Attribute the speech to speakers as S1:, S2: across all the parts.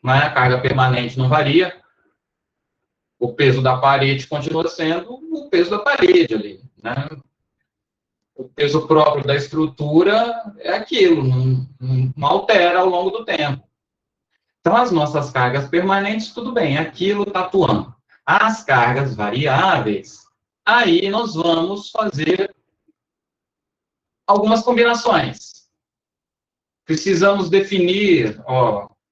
S1: né? A carga permanente não varia, o peso da parede continua sendo o peso da parede ali, né? O peso próprio da estrutura é aquilo, não altera ao longo do tempo. Então, as nossas cargas permanentes, tudo bem, aquilo está atuando. As cargas variáveis, aí nós vamos fazer algumas combinações. Precisamos definir,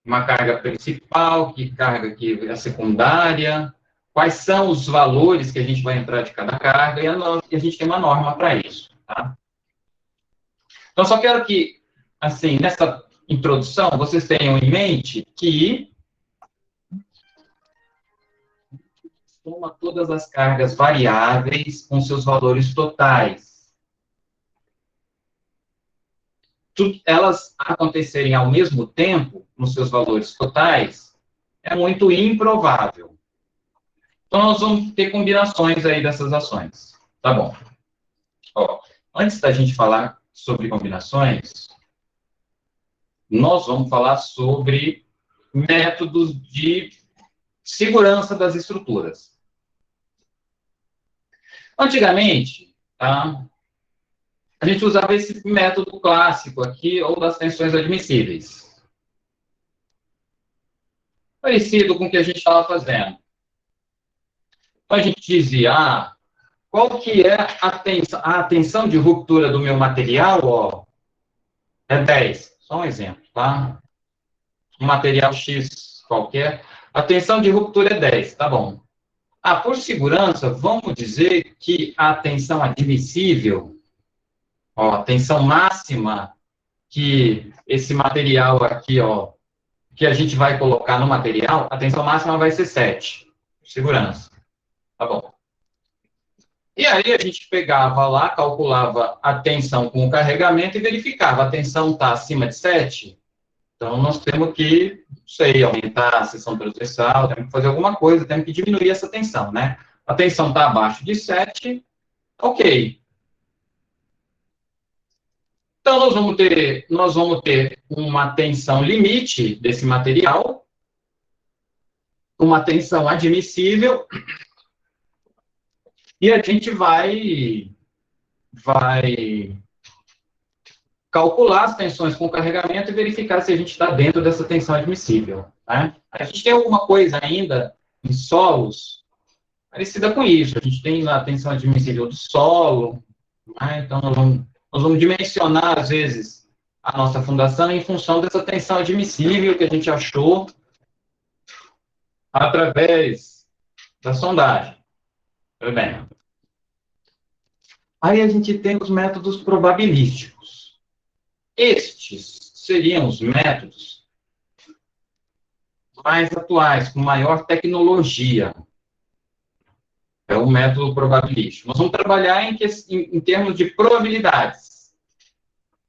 S1: uma carga principal, que carga que é secundária, quais são os valores que a gente vai entrar de cada carga, e a gente tem uma norma para isso. Tá? Então, só quero que, assim, nessa introdução, vocês tenham em mente que soma todas as cargas variáveis com seus valores totais. Elas acontecerem ao mesmo tempo, nos seus valores totais, é muito improvável. Então, nós vamos ter combinações aí dessas ações. Tá bom. Antes da gente falar sobre combinações, nós vamos falar sobre métodos de segurança das estruturas. Antigamente, tá, a gente usava esse método clássico aqui, ou das tensões admissíveis. Parecido com o que a gente estava fazendo. Então, a gente dizia, qual que é a tensão de ruptura do meu material? É 10. Só um exemplo, tá? Um material X qualquer. A tensão de ruptura é 10, tá bom. Por segurança, vamos dizer que a tensão admissível, a tensão máxima que esse material aqui, que a gente vai colocar no material, a tensão máxima vai ser 7. Segurança. Tá bom. E aí a gente pegava lá, calculava a tensão com o carregamento e verificava, a tensão está acima de 7, então nós temos que, não sei, aumentar a seção transversal, temos que fazer alguma coisa, temos que diminuir essa tensão, né? A tensão está abaixo de 7, ok. Então nós vamos ter uma tensão limite desse material, uma tensão admissível, e a gente vai calcular as tensões com carregamento e verificar se a gente está dentro dessa tensão admissível. Né? A gente tem alguma coisa ainda em solos parecida com isso. A gente tem a tensão admissível do solo, né? Então nós vamos dimensionar, às vezes, a nossa fundação em função dessa tensão admissível que a gente achou através da sondagem. Tudo bem. Aí a gente tem os métodos probabilísticos. Estes seriam os métodos mais atuais, com maior tecnologia. É o método probabilístico. Nós vamos trabalhar em termos de probabilidades.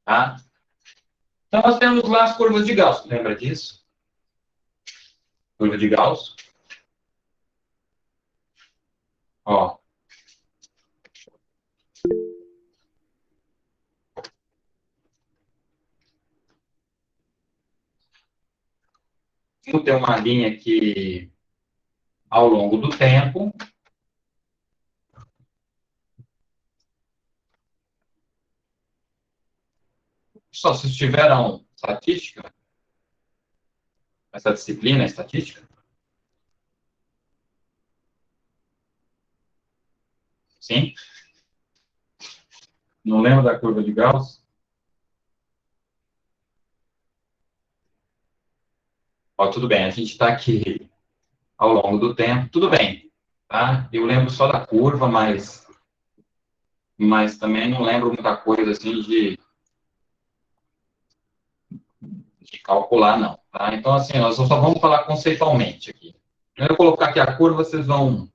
S1: Tá? Então, nós temos lá as curvas de Gauss. Lembra disso? Curva de Gauss. Vamos ter uma linha que, ao longo do tempo, só se tiveram estatística, essa disciplina é estatística? Sim? Não lembra da curva de Gauss? Tudo bem, a gente está aqui ao longo do tempo, tudo bem. Tá? Eu lembro só da curva, mas também não lembro muita coisa assim de calcular, não. Tá? Então, assim, nós só vamos falar conceitualmente aqui. Quando eu colocar aqui a curva, vocês vão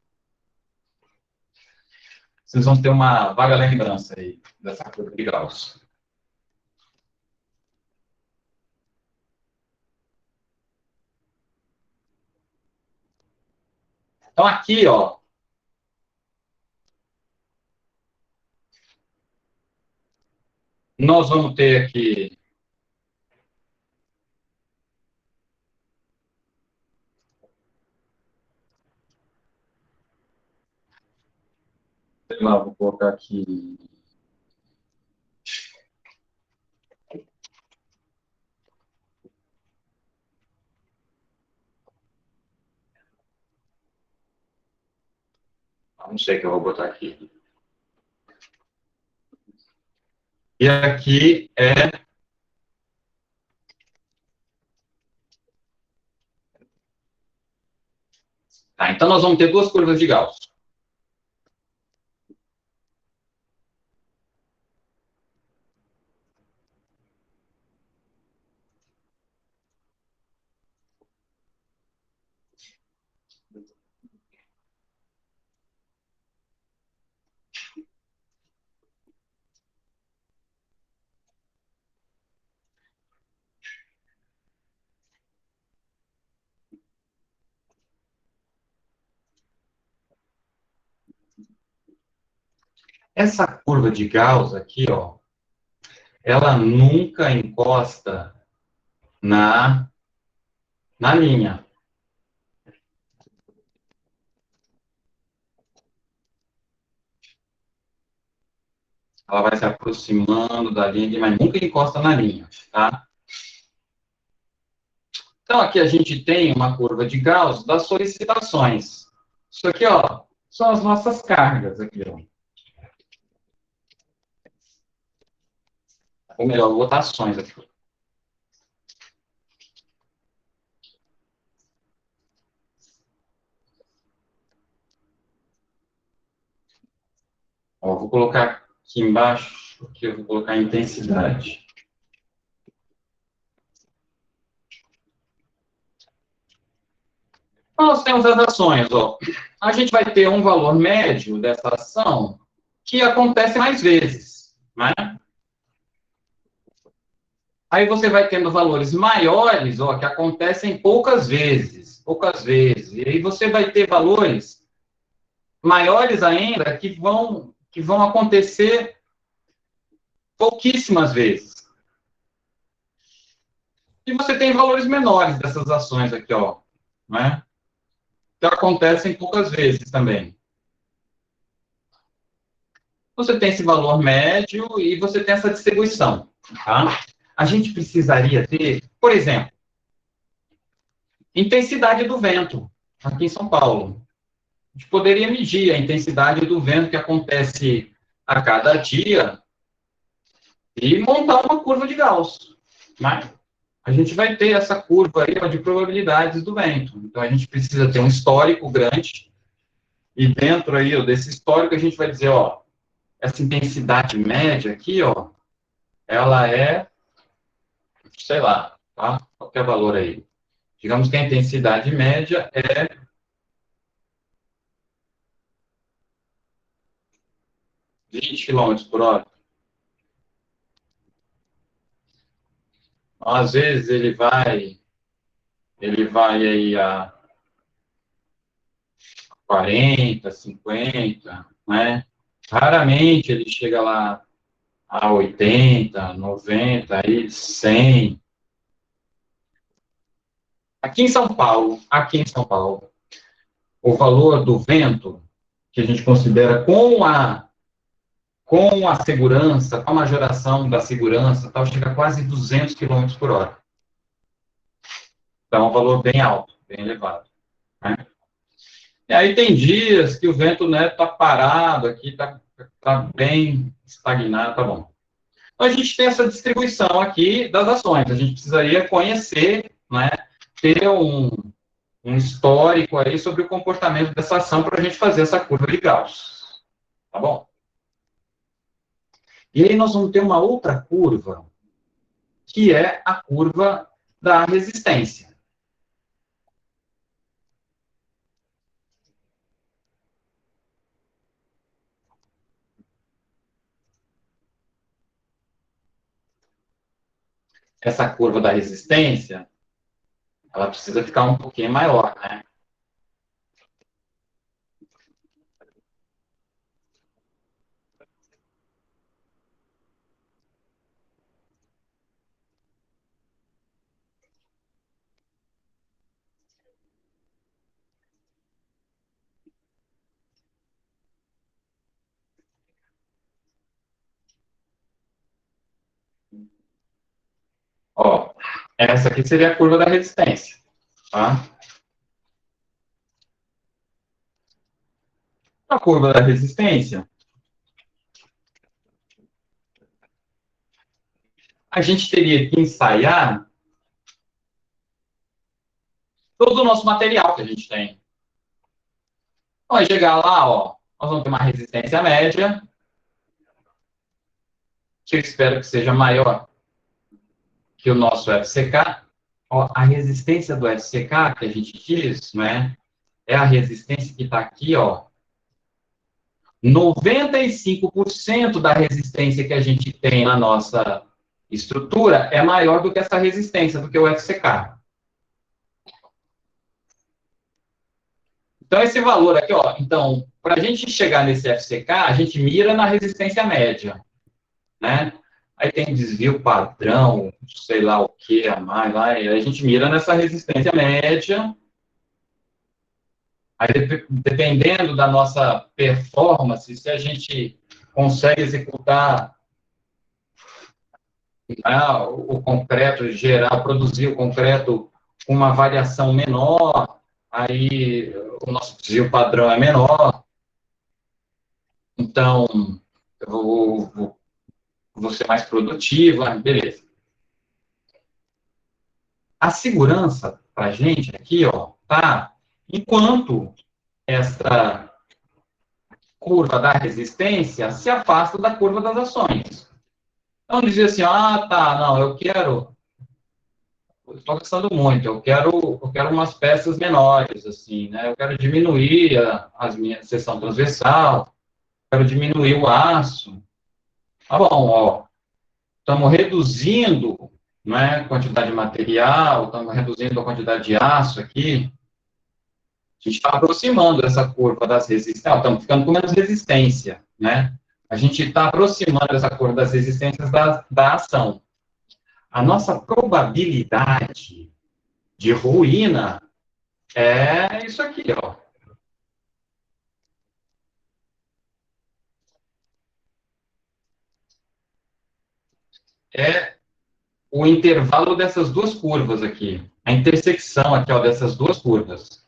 S1: ter uma vaga lembrança aí dessa curva de Gauss. Então, aqui, nós vamos ter aqui sei lá, vou colocar aqui. Não sei o que eu vou botar aqui. E aqui é. Tá, então nós vamos ter duas curvas de Gauss. Essa curva de Gauss aqui, ó, ela nunca encosta na linha. Ela vai se aproximando da linha, mas nunca encosta na linha, tá? Então, aqui a gente tem uma curva de Gauss das solicitações. Isso aqui, ó, são as nossas cargas aqui, ó. Ou melhor, rotações aqui. Ó, vou colocar aqui embaixo, aqui eu vou colocar a intensidade. Então, nós temos as ações, ó. A gente vai ter um valor médio dessa ação que acontece mais vezes, né? Aí você vai tendo valores maiores, ó, que acontecem poucas vezes. E aí você vai ter valores maiores ainda que vão acontecer pouquíssimas vezes. E você tem valores menores dessas ações aqui, ó, né? Que acontecem poucas vezes também. Você tem esse valor médio e você tem essa distribuição, tá? A gente precisaria ter, por exemplo, intensidade do vento aqui em São Paulo. A gente poderia medir a intensidade do vento que acontece a cada dia e montar uma curva de Gauss, né? A gente vai ter essa curva aí, ó, de probabilidades do vento. Então, a gente precisa ter um histórico grande e dentro aí, ó, desse histórico a gente vai dizer, ó, essa intensidade média aqui, ó, ela é, sei lá, tá? Qualquer valor aí. Digamos que a intensidade média é 20 quilômetros por hora. Às vezes ele vai aí a 40, 50, né? Raramente ele chega lá a 80, 90, aí 100. Aqui em São Paulo, o valor do vento que a gente considera com a segurança, com a majoração da segurança, tal, chega a quase 200 quilômetros por hora. Então, é um valor bem alto, bem elevado, né? E aí tem dias que o vento, né, está parado aqui, tá bem estagnado, tá bom. Então, a gente tem essa distribuição aqui das ações. A gente precisaria conhecer, né, ter um histórico aí sobre o comportamento dessa ação para a gente fazer essa curva de Gauss. Tá bom? E aí nós vamos ter uma outra curva, que é a curva da resistência. Essa curva da resistência, ela precisa ficar um pouquinho maior, né? Ó, essa aqui seria a curva da resistência, tá? A curva da resistência, a gente teria que ensaiar todo o nosso material que a gente tem. Vai chegar lá, ó, nós vamos ter uma resistência média, que eu espero que seja maior que o nosso FCK. Ó, a resistência do FCK, que a gente diz, né, é a resistência que está aqui, ó. 95% da resistência que a gente tem na nossa estrutura é maior do que essa resistência, do que o FCK. Então, esse valor aqui, ó, então, para a gente chegar nesse FCK, a gente mira na resistência média, né? Aí tem desvio padrão, sei lá o que a mais, lá, e a gente mira nessa resistência média. Aí, dependendo da nossa performance, se a gente consegue executar, né, o concreto geral, produzir o concreto com uma variação menor, aí o nosso desvio padrão é menor. Então, eu vou ser mais produtivo, beleza. A segurança para a gente aqui, ó, tá? Enquanto essa curva da resistência se afasta da curva das ações. Então, dizer assim, tá, não, eu estou gastando muito, eu quero umas peças menores, assim, né? Eu quero diminuir a minha seção transversal, quero diminuir o aço. Tá bom, ó, estamos reduzindo, né, a quantidade de material, estamos reduzindo a quantidade de aço aqui. A gente está aproximando essa curva das resistências, estamos ficando com menos resistência, né? A gente está aproximando essa curva das resistências da ação. A nossa probabilidade de ruína é isso aqui, ó. É o intervalo dessas duas curvas aqui. A intersecção aqui, ó, dessas duas curvas.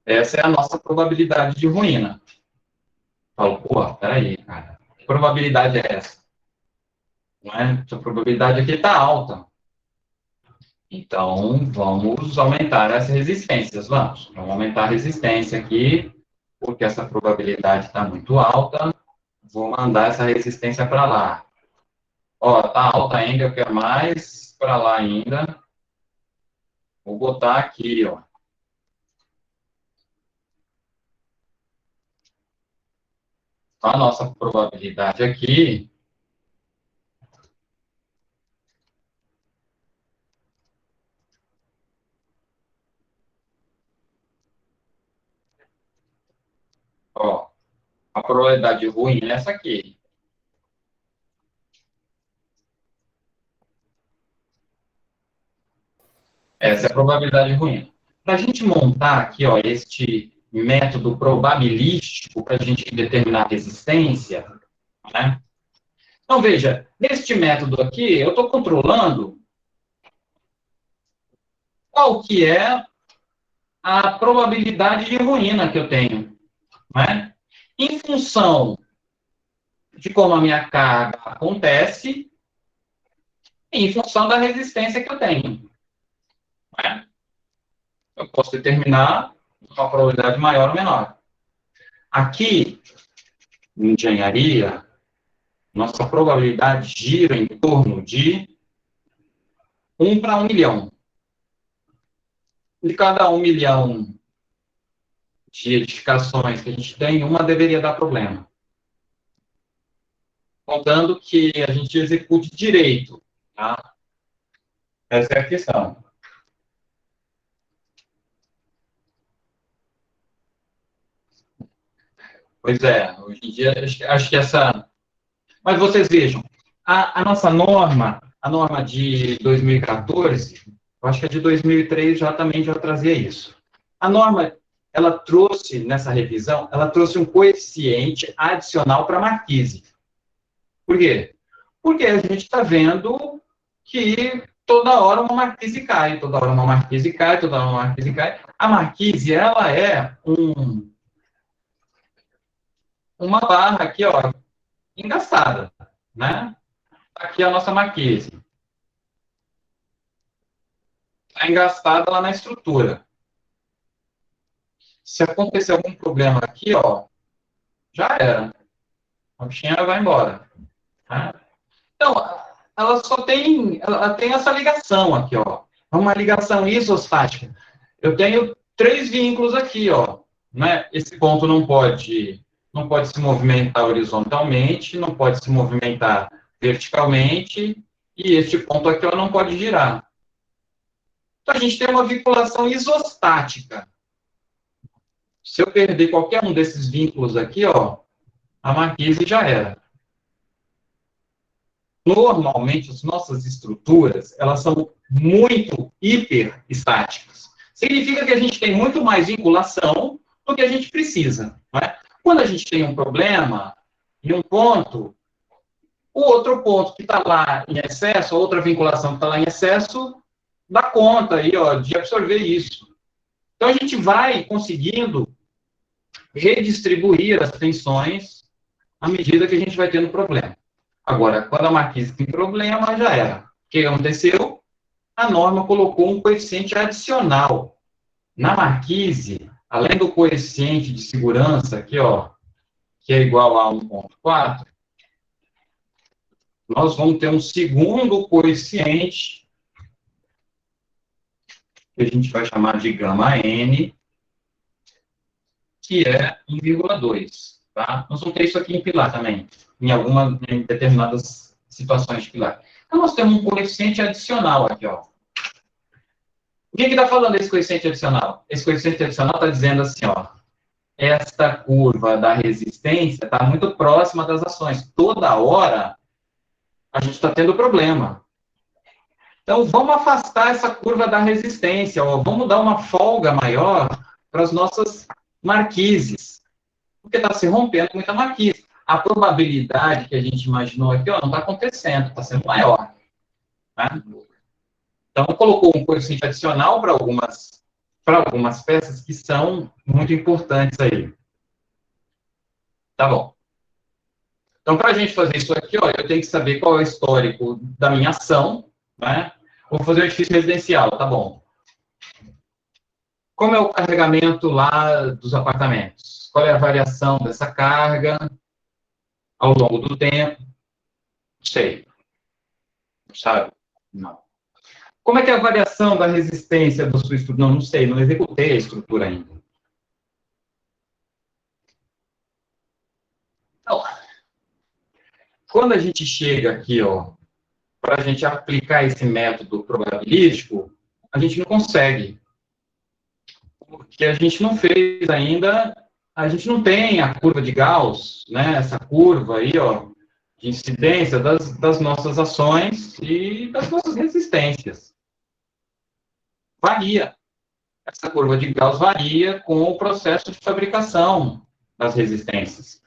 S1: Essa é a nossa probabilidade de ruína. Falo, pô, peraí, cara. Que probabilidade é essa? Não é? Essa probabilidade aqui está alta. Então, vamos aumentar as resistências, vamos. Vamos aumentar a resistência aqui, porque essa probabilidade está muito alta. Vou mandar essa resistência para lá. Ó, tá alta ainda, eu quero mais para lá ainda. Vou botar aqui, ó. A nossa probabilidade aqui, ó, a probabilidade ruim é essa aqui. Essa é a probabilidade ruim. Para a gente montar aqui, ó, este método probabilístico para a gente determinar a resistência, né? Então, veja, neste método aqui, eu estou controlando qual que é a probabilidade de ruína que eu tenho, né? Em função de como a minha carga acontece, e em função da resistência que eu tenho, né? Eu posso determinar uma probabilidade maior ou menor. Aqui, em engenharia, nossa probabilidade gira em torno de 1 para 1 milhão. De cada 1 milhão de edificações que a gente tem, uma deveria dar problema. Contando que a gente execute direito, tá? Essa é a questão. Pois é, hoje em dia, acho que essa... Mas vocês vejam, a nossa norma, a norma de 2014, eu acho que a de 2003 também já trazia isso. A norma, ela trouxe, nessa revisão, ela trouxe um coeficiente adicional para a marquise. Por quê? Porque a gente está vendo que toda hora uma marquise cai, toda hora uma marquise cai, toda hora uma marquise cai. A marquise, ela é uma barra aqui, ó, engastada, né? Aqui é a nossa marquise. Está engastada lá na estrutura. Se acontecer algum problema aqui, ó, já era. A bichinha vai embora. Tá? Então, ela tem essa ligação aqui, ó. É uma ligação isostática. Eu tenho três vínculos aqui, ó. Né? Esse ponto não pode se movimentar horizontalmente, não pode se movimentar verticalmente, e este ponto aqui, ó, não pode girar. Então, a gente tem uma vinculação isostática. Se eu perder qualquer um desses vínculos aqui, ó, a marquise já era. Normalmente, as nossas estruturas, elas são muito hiperestáticas. Significa que a gente tem muito mais vinculação do que a gente precisa. Não é? Quando a gente tem um problema em um ponto, o outro ponto que está lá em excesso, a outra vinculação que está lá em excesso, dá conta aí, ó, de absorver isso. Então, a gente vai conseguindo redistribuir as tensões à medida que a gente vai tendo problema. Agora, quando a marquise tem problema, já era. O que aconteceu? A norma colocou um coeficiente adicional. Na marquise, além do coeficiente de segurança, aqui, ó, que é igual a 1,4, nós vamos ter um segundo coeficiente, que a gente vai chamar de gama N, que é 1,2. Tá? Nós vamos ter isso aqui em pilar também, em determinadas situações de pilar. Então, nós temos um coeficiente adicional aqui, ó. O que está falando esse coeficiente adicional? Esse coeficiente adicional está dizendo assim, ó, esta curva da resistência está muito próxima das ações. Toda hora a gente está tendo problema. Então, vamos afastar essa curva da resistência, ó, vamos dar uma folga maior para as nossas marquises, porque está se rompendo muita marquise. A probabilidade que a gente imaginou aqui, ó, não está acontecendo, está sendo maior. Tá? Então, colocou um coeficiente adicional para algumas peças que são muito importantes aí. Tá bom. Então, para a gente fazer isso aqui, ó, eu tenho que saber qual é o histórico da minha ação, né? Vou fazer um edifício residencial, tá bom. Como é o carregamento lá dos apartamentos? Qual é a variação dessa carga ao longo do tempo? Não sei. Sabe? Não. Como é que é a variação da resistência da sua estrutura? Não sei, não executei a estrutura ainda. Então, quando a gente chega aqui, ó, para a gente aplicar esse método probabilístico, a gente não consegue. Porque a gente não fez ainda, a gente não tem a curva de Gauss, né? Essa curva aí, ó, de incidência das nossas ações e das nossas resistências. Varia. Essa curva de Gauss varia com o processo de fabricação das resistências.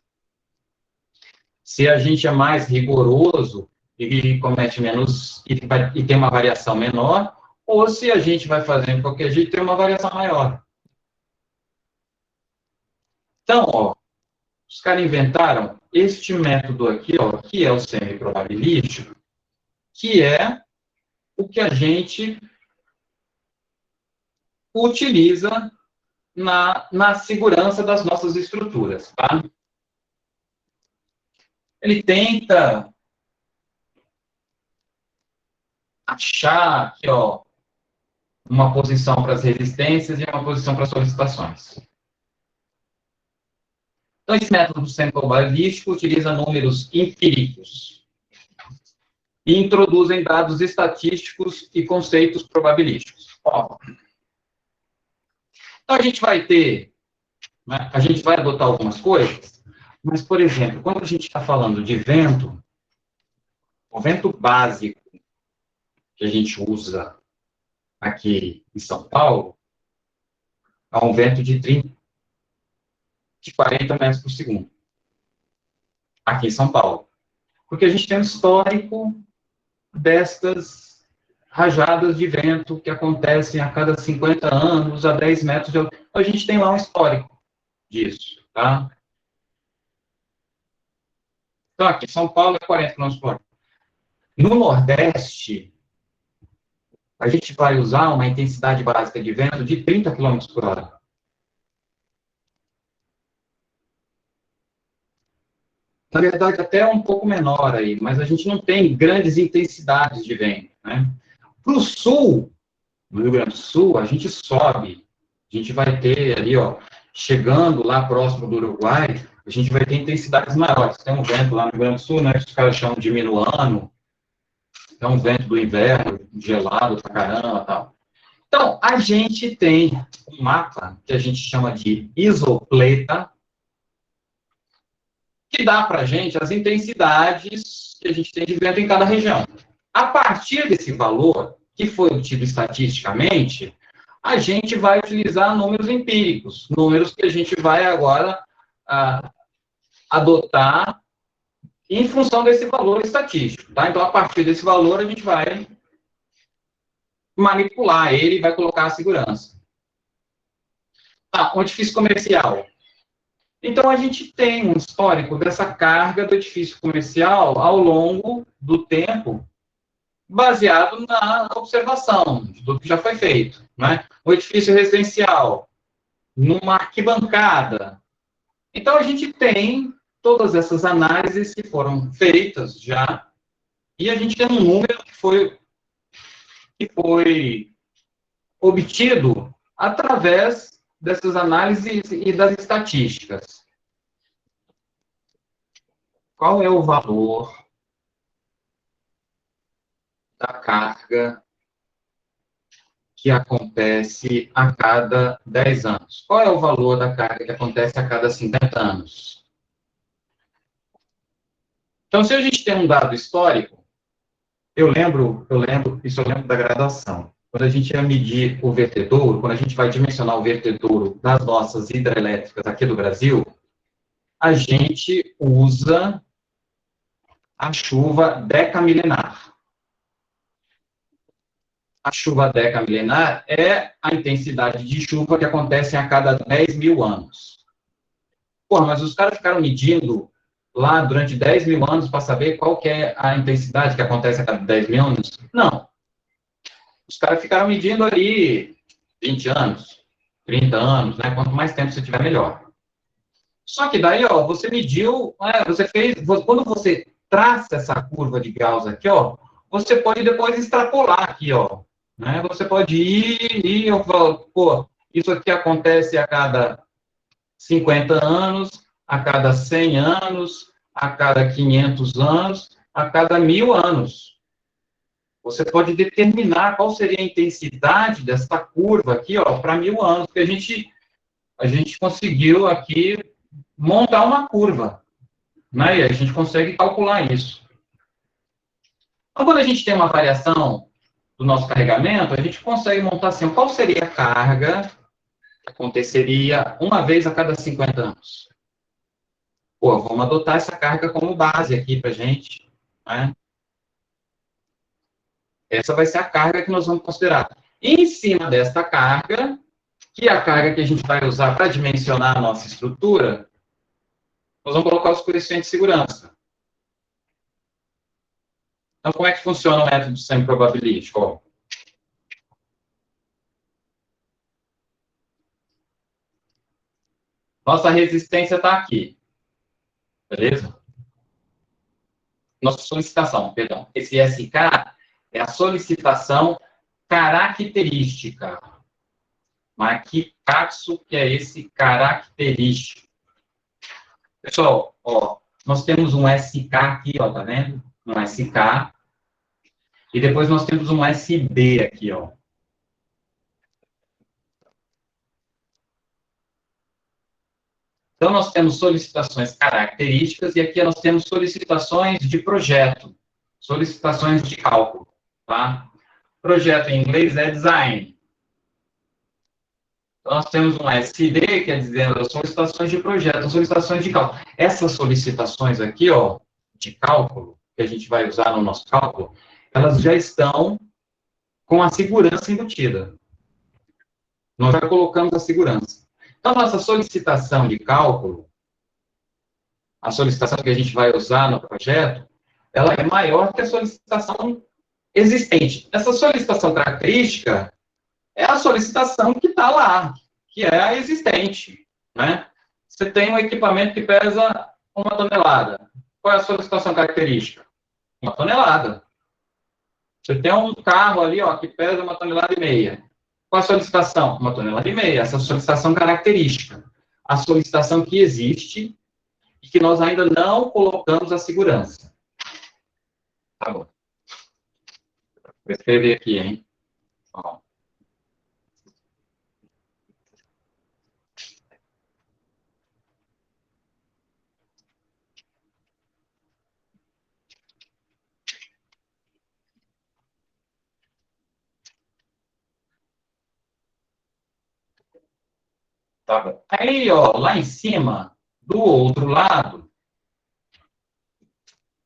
S1: Se a gente é mais rigoroso e comete menos, e tem uma variação menor, ou se a gente vai fazendo de qualquer jeito, tem uma variação maior. Então, ó, os caras inventaram este método aqui, ó, que é o semi-probabilístico, que é o que a gente utiliza na segurança das nossas estruturas, tá? Ele tenta achar aqui, ó, uma posição para as resistências e uma posição para as solicitações. Então, esse método do semi-probabilístico utiliza números empíricos e introduzem dados estatísticos e conceitos probabilísticos. Ó, então, a gente vai ter, né, a gente vai adotar algumas coisas, mas, por exemplo, quando a gente está falando de vento, o vento básico que a gente usa aqui em São Paulo é um vento de 40 metros por segundo, aqui em São Paulo. Porque a gente tem um histórico destas rajadas de vento que acontecem a cada 50 anos, a 10 metros de altura. A gente tem lá um histórico disso, tá? Então, aqui, São Paulo é 40 km por hora. No Nordeste, a gente vai usar uma intensidade básica de vento de 30 km por hora. Na verdade, até um pouco menor aí, mas a gente não tem grandes intensidades de vento, né? Para o sul, no Rio Grande do Sul, a gente sobe. A gente vai ter ali, ó, chegando lá próximo do Uruguai, a gente vai ter intensidades maiores. Tem um vento lá no Rio Grande do Sul, né, que os caras chamam de minuano, é um vento do inverno, gelado pra caramba e tal. Então, a gente tem um mapa que a gente chama de isopleta, que dá para a gente as intensidades que a gente tem de vento em cada região. A partir desse valor, que foi obtido estatisticamente, a gente vai utilizar números empíricos, números que a gente vai agora adotar em função desse valor estatístico. Tá? Então, a partir desse valor, a gente vai manipular ele e vai colocar a segurança. Tá, um edifício comercial. Então, a gente tem um histórico dessa carga do edifício comercial ao longo do tempo, baseado na observação do que já foi feito. Né? O edifício residencial, numa arquibancada. Então, a gente tem todas essas análises que foram feitas já, e a gente tem um número que foi obtido através dessas análises e das estatísticas. Qual é o valor da carga que acontece a cada 10 anos? Qual é o valor da carga que acontece a cada 50 anos? Então, se a gente tem um dado histórico, eu lembro da graduação. Quando a gente ia medir o vertedouro, quando a gente vai dimensionar o vertedouro das nossas hidrelétricas aqui do Brasil, a gente usa a chuva decamilenar. A chuva decamilenar é a intensidade de chuva que acontece a cada 10 mil anos. Porra, mas os caras ficaram medindo lá durante 10 mil anos para saber qual que é a intensidade que acontece a cada 10 mil anos? Não. Os caras ficaram medindo ali 20 anos, 30 anos, né? Quanto mais tempo você tiver, melhor. Só que daí, ó, você mediu, você fez, quando você traça essa curva de Gauss aqui, ó, você pode depois extrapolar aqui, ó. Né? Você pode ir e eu falo, pô, isso aqui acontece a cada 50 anos, a cada 100 anos, a cada 500 anos, a cada 1000 anos. Você pode determinar qual seria a intensidade dessa curva aqui, ó, para 1000 anos, porque a gente conseguiu aqui montar uma curva, né? E a gente consegue calcular isso. Então, quando a gente tem uma variação do nosso carregamento, a gente consegue montar assim, qual seria a carga que aconteceria uma vez a cada 50 anos? Pô, vamos adotar essa carga como base aqui para a gente, né? Essa vai ser a carga que nós vamos considerar. E em cima desta carga, que é a carga que a gente vai usar para dimensionar a nossa estrutura, nós vamos colocar os coeficientes de segurança. Então, como é que funciona o método semi-probabilístico? Ó, nossa resistência está aqui. Beleza? Nossa solicitação, perdão. Esse SK é a solicitação característica. Mas que taxo que é esse característico? Pessoal, ó, nós temos um SK aqui, ó, tá vendo? Um SK. E depois nós temos um SB aqui, ó. Então, nós temos solicitações características e aqui nós temos solicitações de projeto, solicitações de cálculo, tá? Projeto em inglês é design. Então, nós temos um SD, quer dizer, solicitações de projeto, solicitações de cálculo. Essas solicitações aqui, ó, de cálculo, que a gente vai usar no nosso cálculo, elas já estão com a segurança embutida. Nós já colocamos a segurança. Então, nossa solicitação de cálculo, a solicitação que a gente vai usar no projeto, ela é maior que a solicitação existente. Essa solicitação característica é a solicitação que está lá, que é a existente, né? Você tem um equipamento que pesa 1 tonelada. Qual é a solicitação característica? 1 tonelada. Você tem um carro ali, ó, que pesa 1,5 toneladas. Qual a solicitação? 1,5 toneladas. Essa é a solicitação característica. A solicitação que existe e que nós ainda não colocamos a segurança. Tá bom. Vou escrever aqui, hein? Ó. Tá bom. Aí, ó, lá em cima, do outro lado,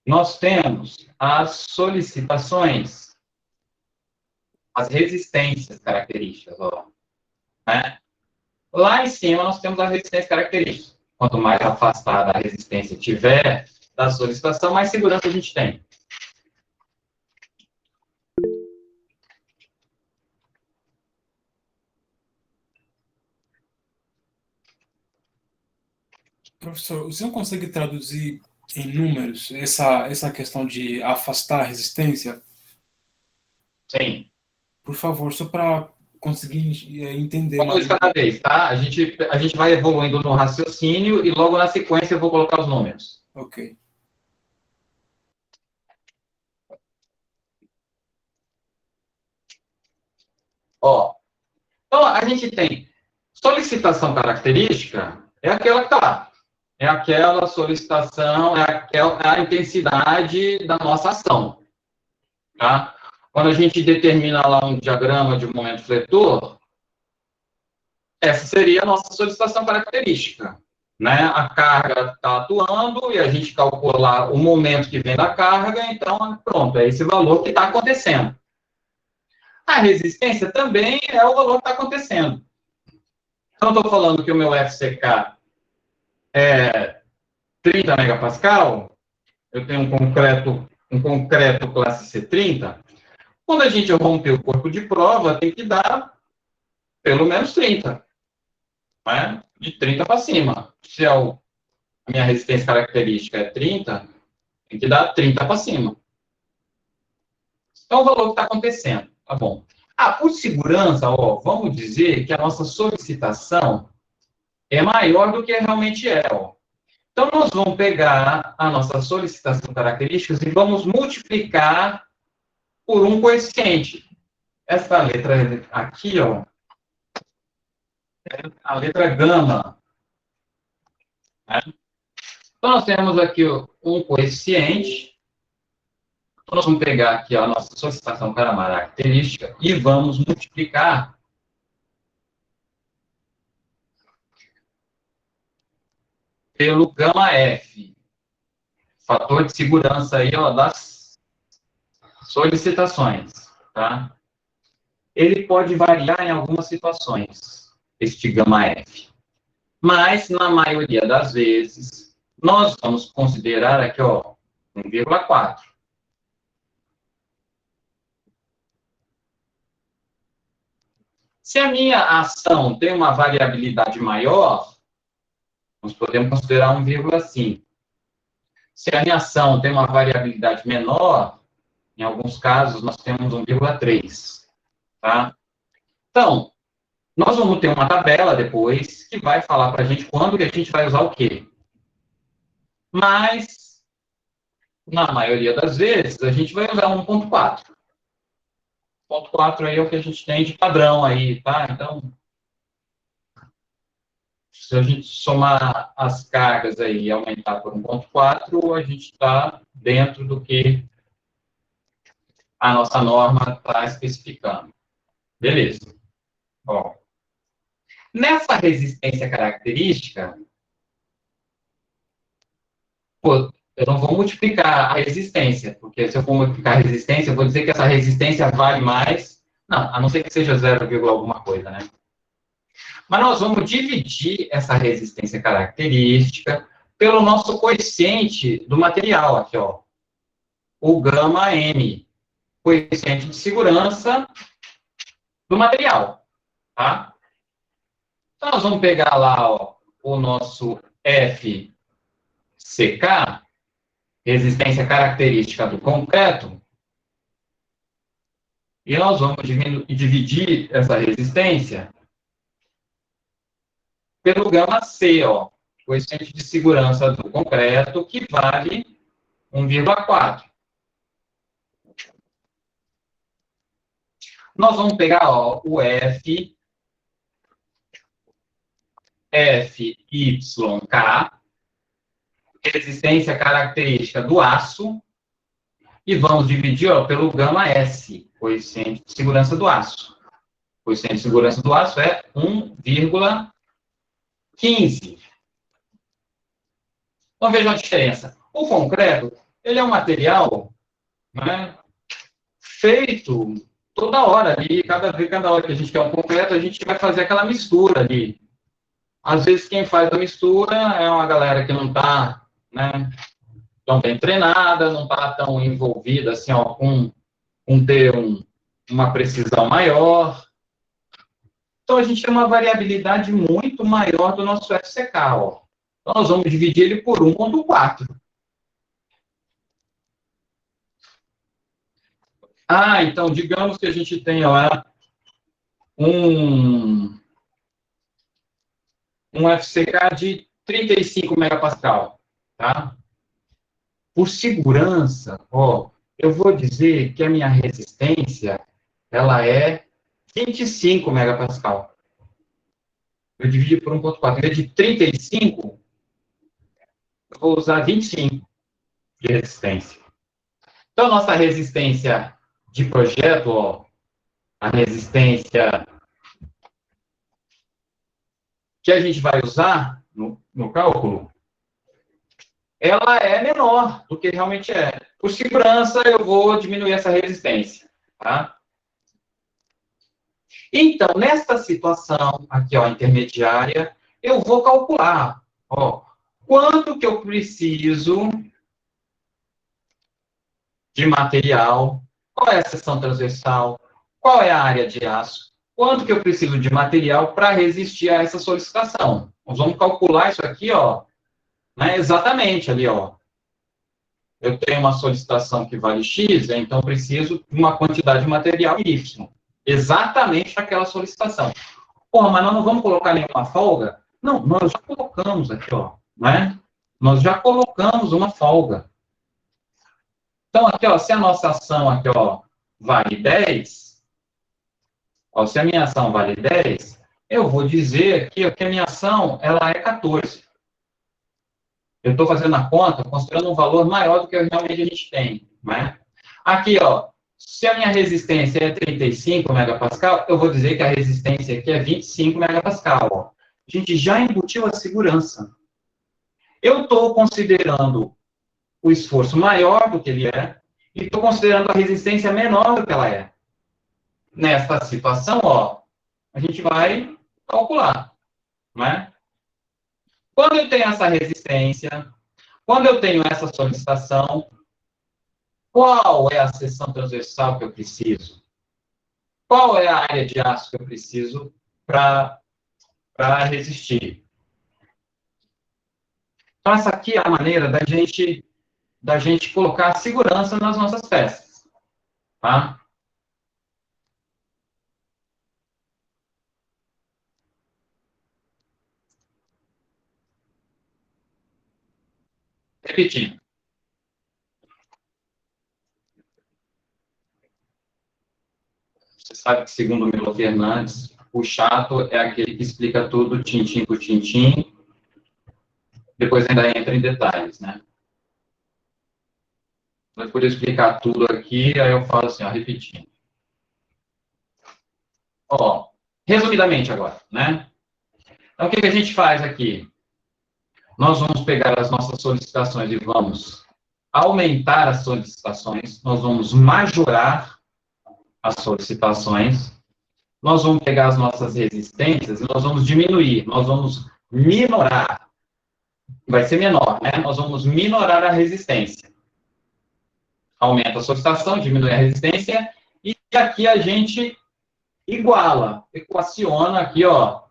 S1: nós temos as solicitações, as resistências características, ó, né? Lá em cima, nós temos a resistência característica. Quanto mais afastada a resistência tiver da solicitação, mais segurança a gente tem.
S2: Professor, você não consegue traduzir em números essa questão de afastar a resistência?
S1: Sim.
S2: Por favor, só para conseguir entender
S1: Vamos
S2: mais.
S1: de cada vez, tá? A gente vai evoluindo no raciocínio e logo na sequência eu vou colocar os números.
S2: Ok.
S1: Ó, então a gente tem solicitação característica, é aquela que está lá. É aquela solicitação, é a intensidade da nossa ação, tá? Quando a gente determina lá um diagrama de momento fletor, essa seria a nossa solicitação característica, né? A carga está atuando e a gente calcula lá o momento que vem da carga, então, pronto, é esse valor que está acontecendo. A resistência também é o valor que está acontecendo. Então, eu estou falando que o meu FCK é 30 megapascal, eu tenho um concreto classe C30, quando a gente romper o corpo de prova, tem que dar pelo menos 30, né? De 30 para cima. Se a minha resistência característica é 30, tem que dar 30 para cima. Então, o valor que está acontecendo, tá bom. Ah, por segurança, ó, vamos dizer que a nossa solicitação é maior do que realmente é, ó. Então, nós vamos pegar a nossa solicitação características e vamos multiplicar por um coeficiente. Essa letra aqui, ó, é a letra gama, né? Então, nós temos aqui um coeficiente. Então, nós vamos pegar aqui a nossa solicitação característica e vamos multiplicar pelo gama F, fator de segurança aí, ó, das solicitações, tá? Ele pode variar em algumas situações, este gama F. Mas, na maioria das vezes, nós vamos considerar aqui, ó, 1,4. Se a minha ação tem uma variabilidade maior, nós podemos considerar 1,5. Se a minha ação tem uma variabilidade menor, em alguns casos, nós temos 1,3. Tá? Então, nós vamos ter uma tabela depois que vai falar para a gente quando que a gente vai usar o quê. Mas, na maioria das vezes, a gente vai usar 1,4. 1,4 aí é o que a gente tem de padrão aí, tá? Então, se a gente somar as cargas aí e aumentar por 1,4, a gente está dentro do que a nossa norma está especificando. Beleza. Bom, nessa resistência característica, eu não vou multiplicar a resistência, porque se eu for multiplicar a resistência, eu vou dizer que essa resistência vale mais, não, a não ser que seja 0, alguma coisa, né? Mas nós vamos dividir essa resistência característica pelo nosso coeficiente do material, aqui, ó, o gama M, coeficiente de segurança do material, tá? Então, nós vamos pegar lá, ó, o nosso FCK, resistência característica do concreto, e nós vamos dividir essa resistência pelo gama C, ó, coeficiente de segurança do concreto, que vale 1,4. Nós vamos pegar, ó, o FYK, resistência característica do aço, e vamos dividir, ó, pelo gama S, coeficiente de segurança do aço. O coeficiente de segurança do aço é 1,15. Então, vejam a diferença. O concreto, ele é um material, né, feito toda hora ali, cada hora que a gente quer um concreto, a gente vai fazer aquela mistura ali. Às vezes, quem faz a mistura é uma galera que não está, né, tão bem treinada, não está tão envolvida assim, ó, com ter uma precisão maior. Então, a gente tem uma variabilidade muito maior do nosso FCK, ó. Então, nós vamos dividir ele por 1,4. Ah, então, digamos que a gente tenha lá um FCK de 35 megapascal, tá? Por segurança, ó, eu vou dizer que a minha resistência, ela é 25 megapascal. Eu dividi por 1,4. Em vez de 35, eu vou usar 25 de resistência. Então, nossa resistência de projeto, ó, a resistência que a gente vai usar no cálculo, ela é menor do que realmente é. Por segurança, eu vou diminuir essa resistência, tá? Então, nesta situação aqui, ó, intermediária, eu vou calcular, ó, quanto que eu preciso de material, qual é a seção transversal, qual é a área de aço, quanto que eu preciso de material para resistir a essa solicitação. Nós vamos calcular isso aqui, ó, né, exatamente ali, ó. Eu tenho uma solicitação que vale X, então eu preciso de uma quantidade de material Y. Exatamente aquela solicitação. Porra, mas nós não vamos colocar nenhuma folga? Não, nós já colocamos aqui, ó, né? Nós já colocamos uma folga. Então, aqui, ó, se a nossa ação aqui, ó, vale 10, ó, se a minha ação vale 10, eu vou dizer aqui, ó, que a minha ação, ela é 14. Eu estou fazendo a conta considerando um valor maior do que realmente a gente tem, né? Aqui, ó, se a minha resistência é 35 megapascal, eu vou dizer que a resistência aqui é 25 megapascal, ó. A gente já embutiu a segurança. Eu estou considerando o esforço maior do que ele é e estou considerando a resistência menor do que ela é. Nesta situação, ó, a gente vai calcular, né? Quando eu tenho essa resistência, quando eu tenho essa solicitação, qual é a seção transversal que eu preciso? Qual é a área de aço que eu preciso para resistir? Então, essa aqui é a maneira da gente colocar segurança nas nossas peças, tá? Repetindo. Você sabe que, segundo o Milo Fernandes, o chato é aquele que explica tudo tintim por tintim, depois ainda entra em detalhes, né? Depois de eu explicar tudo aqui, aí eu falo assim, ó, repetindo. Ó, resumidamente agora, né? Então, o que a gente faz aqui? Nós vamos pegar as nossas solicitações e vamos aumentar as solicitações, nós vamos majorar as solicitações, nós vamos pegar as nossas resistências, nós vamos diminuir, nós vamos minorar, vai ser menor, né? Nós vamos minorar a resistência. Aumenta a solicitação, diminui a resistência, e aqui a gente iguala, equaciona aqui, ó,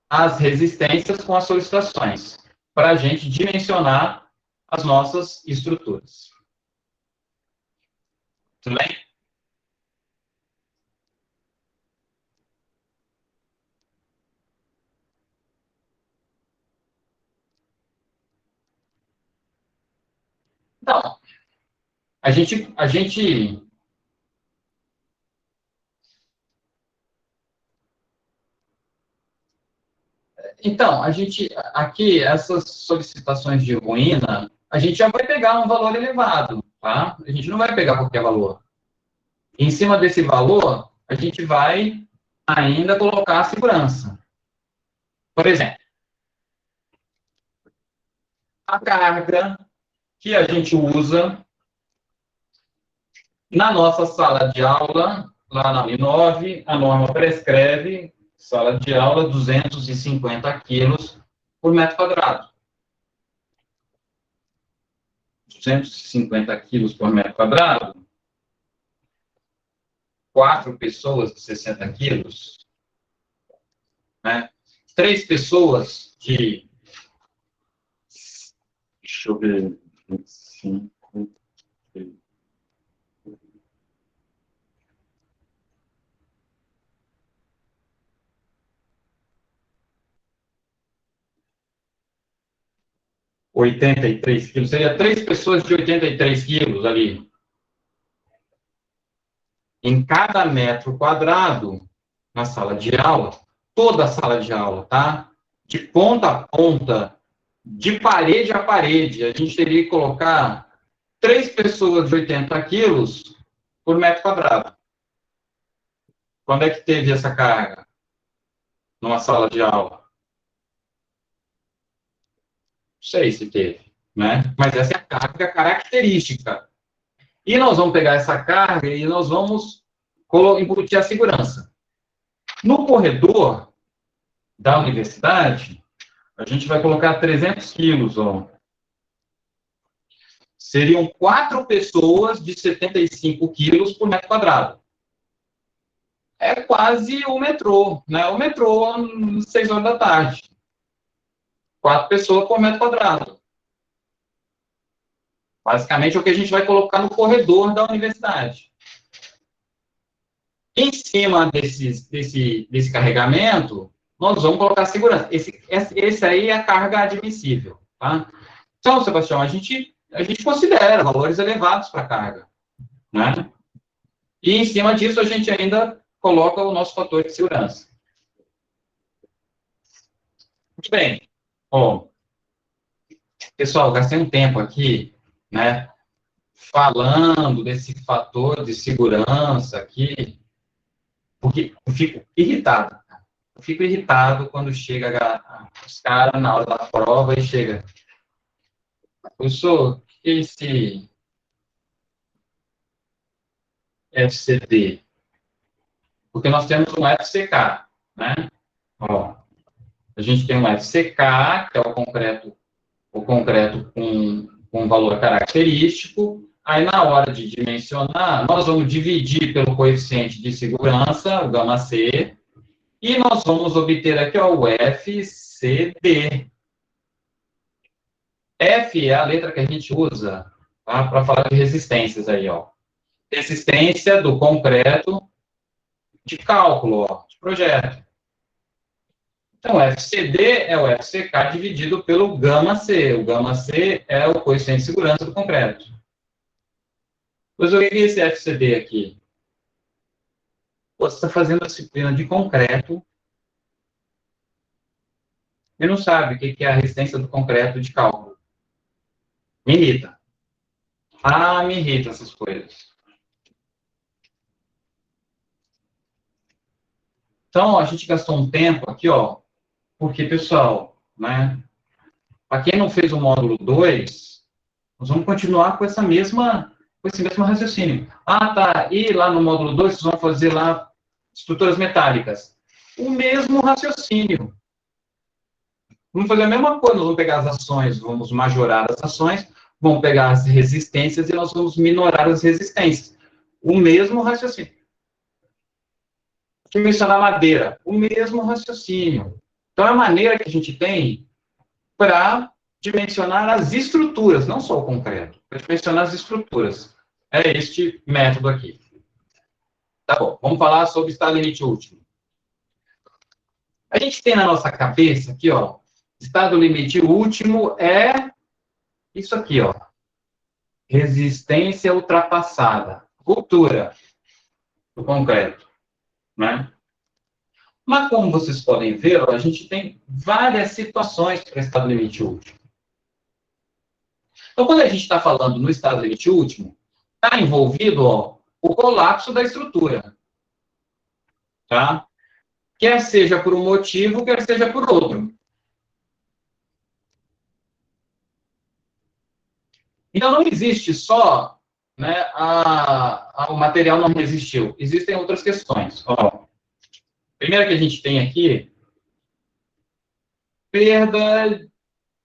S1: as resistências com as solicitações, para a gente dimensionar as nossas estruturas. Tudo bem? Então, a gente então, aqui, essas solicitações de ruína, a gente já vai pegar um valor elevado, tá? A gente não vai pegar qualquer valor. Em cima desse valor, a gente vai ainda colocar a segurança. Por exemplo, a carga que a gente usa na nossa sala de aula, lá na U9, a norma prescreve, sala de aula, 250 quilos por metro quadrado. 250 quilos por metro quadrado, 4 pessoas de 60 quilos, né? 3 pessoas de, deixa eu ver, 25, 83 quilos, seria 3 pessoas de 83 quilos ali. Em cada metro quadrado, na sala de aula, toda a sala de aula, tá? De ponta a ponta, de parede a parede, a gente teria que colocar 3 pessoas de 80 quilos por metro quadrado. Quando é que teve essa carga? Numa sala de aula? Não sei se teve, né? Mas essa é a carga característica. E nós vamos pegar essa carga e nós vamos incutir a segurança. No corredor da universidade, a gente vai colocar 300 quilos, ó. Seriam 4 pessoas de 75 quilos por metro quadrado. É quase o metrô, né? O metrô, às 6 horas da tarde. 4 pessoas por metro quadrado. Basicamente, é o que a gente vai colocar no corredor da universidade. Em cima desse carregamento, nós vamos colocar segurança. Esse aí é a carga admissível, tá? Então, Sebastião, a gente considera valores elevados para a carga, né? E, em cima disso, a gente ainda coloca o nosso fator de segurança. Muito bem. Bom, pessoal, gastei um tempo aqui, né, falando desse fator de segurança aqui, porque eu fico irritado. Eu fico irritado quando chega os caras na hora da prova e chega. Professor, o que é esse FCD? Porque nós temos um FCK, né? Ó, a gente tem um FCK, que é o concreto com valor característico. Aí, na hora de dimensionar, nós vamos dividir pelo coeficiente de segurança, o gama C, e nós vamos obter aqui, ó, o FCD. F é a letra que a gente usa, tá, para falar de resistências aí, ó. Resistência do concreto de cálculo, ó, de projeto. Então, o FCD é o FCK dividido pelo gama C. O gama C é o coeficiente de segurança do concreto. Pois o que é esse FCD aqui? Você está fazendo a disciplina de concreto e não sabe o que é a resistência do concreto de cálculo. Me irrita. Ah, me irrita essas coisas. Então, a gente gastou um tempo aqui, ó, porque, pessoal, né, para quem não fez o módulo 2, Nós vamos continuar com esse mesmo raciocínio. Ah, tá, e lá no módulo 2, vocês vão fazer lá estruturas metálicas. O mesmo raciocínio. Vamos fazer a mesma coisa, nós vamos pegar as ações, vamos majorar as ações, vamos pegar as resistências e nós vamos minorar as resistências. O mesmo raciocínio. Dimensionar madeira, o mesmo raciocínio. Então, é a maneira que a gente tem para dimensionar as estruturas, não só o concreto, para dimensionar as estruturas. É este método aqui. Tá bom, vamos falar sobre estado limite último. A gente tem na nossa cabeça aqui, ó, estado limite último é isso aqui, ó. Resistência ultrapassada. Ruptura do concreto, né? Mas, como vocês podem ver, ó, a gente tem várias situações para estado limite último. Então, quando a gente está falando no estado limite último, está envolvido, ó, o colapso da estrutura. Tá? Quer seja por um motivo, quer seja por outro. Então, não existe só, né, o material não resistiu. Existem outras questões. Ó, primeira que a gente tem aqui, perda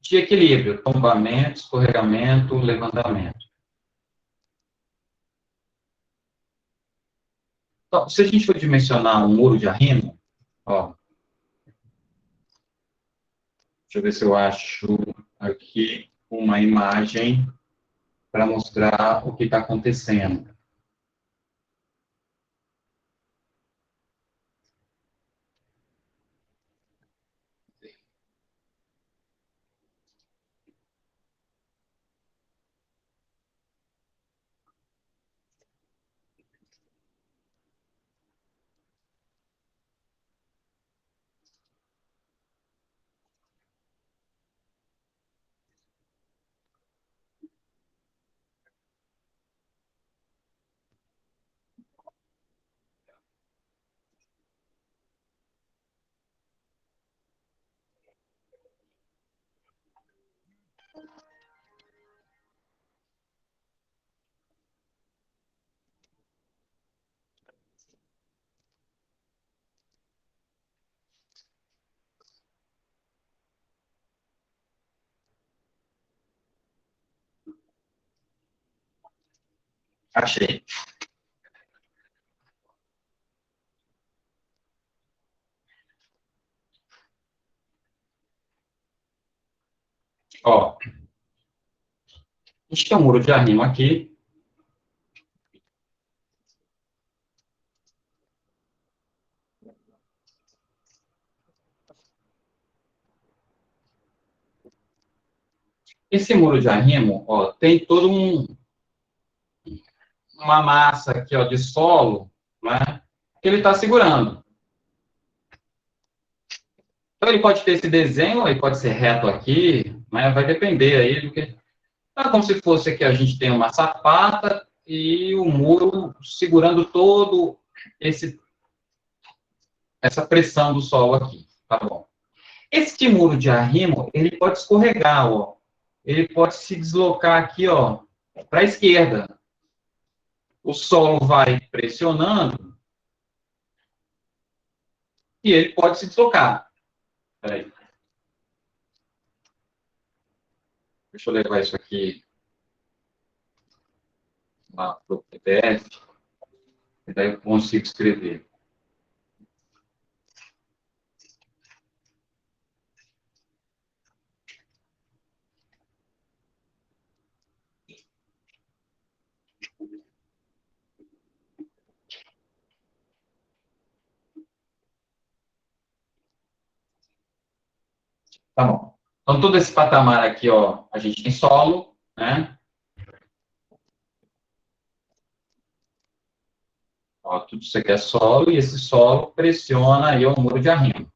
S1: de equilíbrio, tombamento, escorregamento, levantamento. Então, se a gente for dimensionar um muro de arrimo, ó, deixa eu ver se eu acho aqui uma imagem para mostrar o que está acontecendo. Achei. Ó, a gente tem um muro de arrimo aqui. Esse muro de arrimo, ó, tem todo uma massa aqui, ó, de solo, né, que ele está segurando. Então, ele pode ter esse desenho, ele pode ser reto aqui, né, vai depender aí do que... É como se fosse aqui, a gente tem uma sapata e o muro segurando todo essa pressão do solo aqui, tá bom? Este muro de arrimo, ele pode escorregar, ó. Ele pode se deslocar aqui, ó, para a esquerda. O solo vai pressionando e ele pode se deslocar. Peraí. Deixa eu levar isso aqui para o PDF, e daí eu consigo escrever. Tá bom. Então, todo esse patamar aqui, ó, a gente tem solo, né? Ó, tudo isso aqui é solo, e esse solo pressiona aí o muro de arrimo.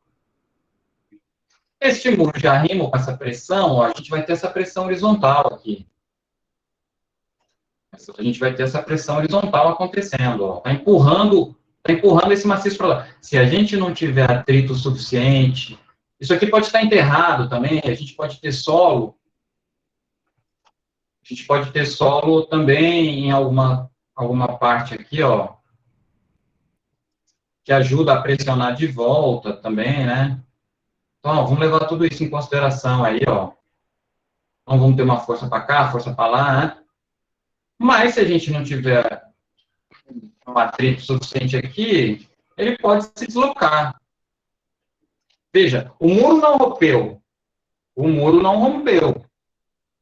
S1: Este muro de arrimo, com essa pressão, ó, a gente vai ter essa pressão horizontal aqui. A gente vai ter essa pressão horizontal acontecendo, ó. Tá empurrando esse maciço para lá. Se a gente não tiver atrito suficiente, isso aqui pode estar enterrado também, a gente pode ter solo A gente pode ter solo também em alguma parte aqui, ó, que ajuda a pressionar de volta também, né? Então, ó, vamos levar tudo isso em consideração aí, ó. Então, vamos ter uma força para cá, força para lá, né? Mas, se a gente não tiver um atrito suficiente aqui, ele pode se deslocar. Veja, o muro não rompeu. O muro não rompeu.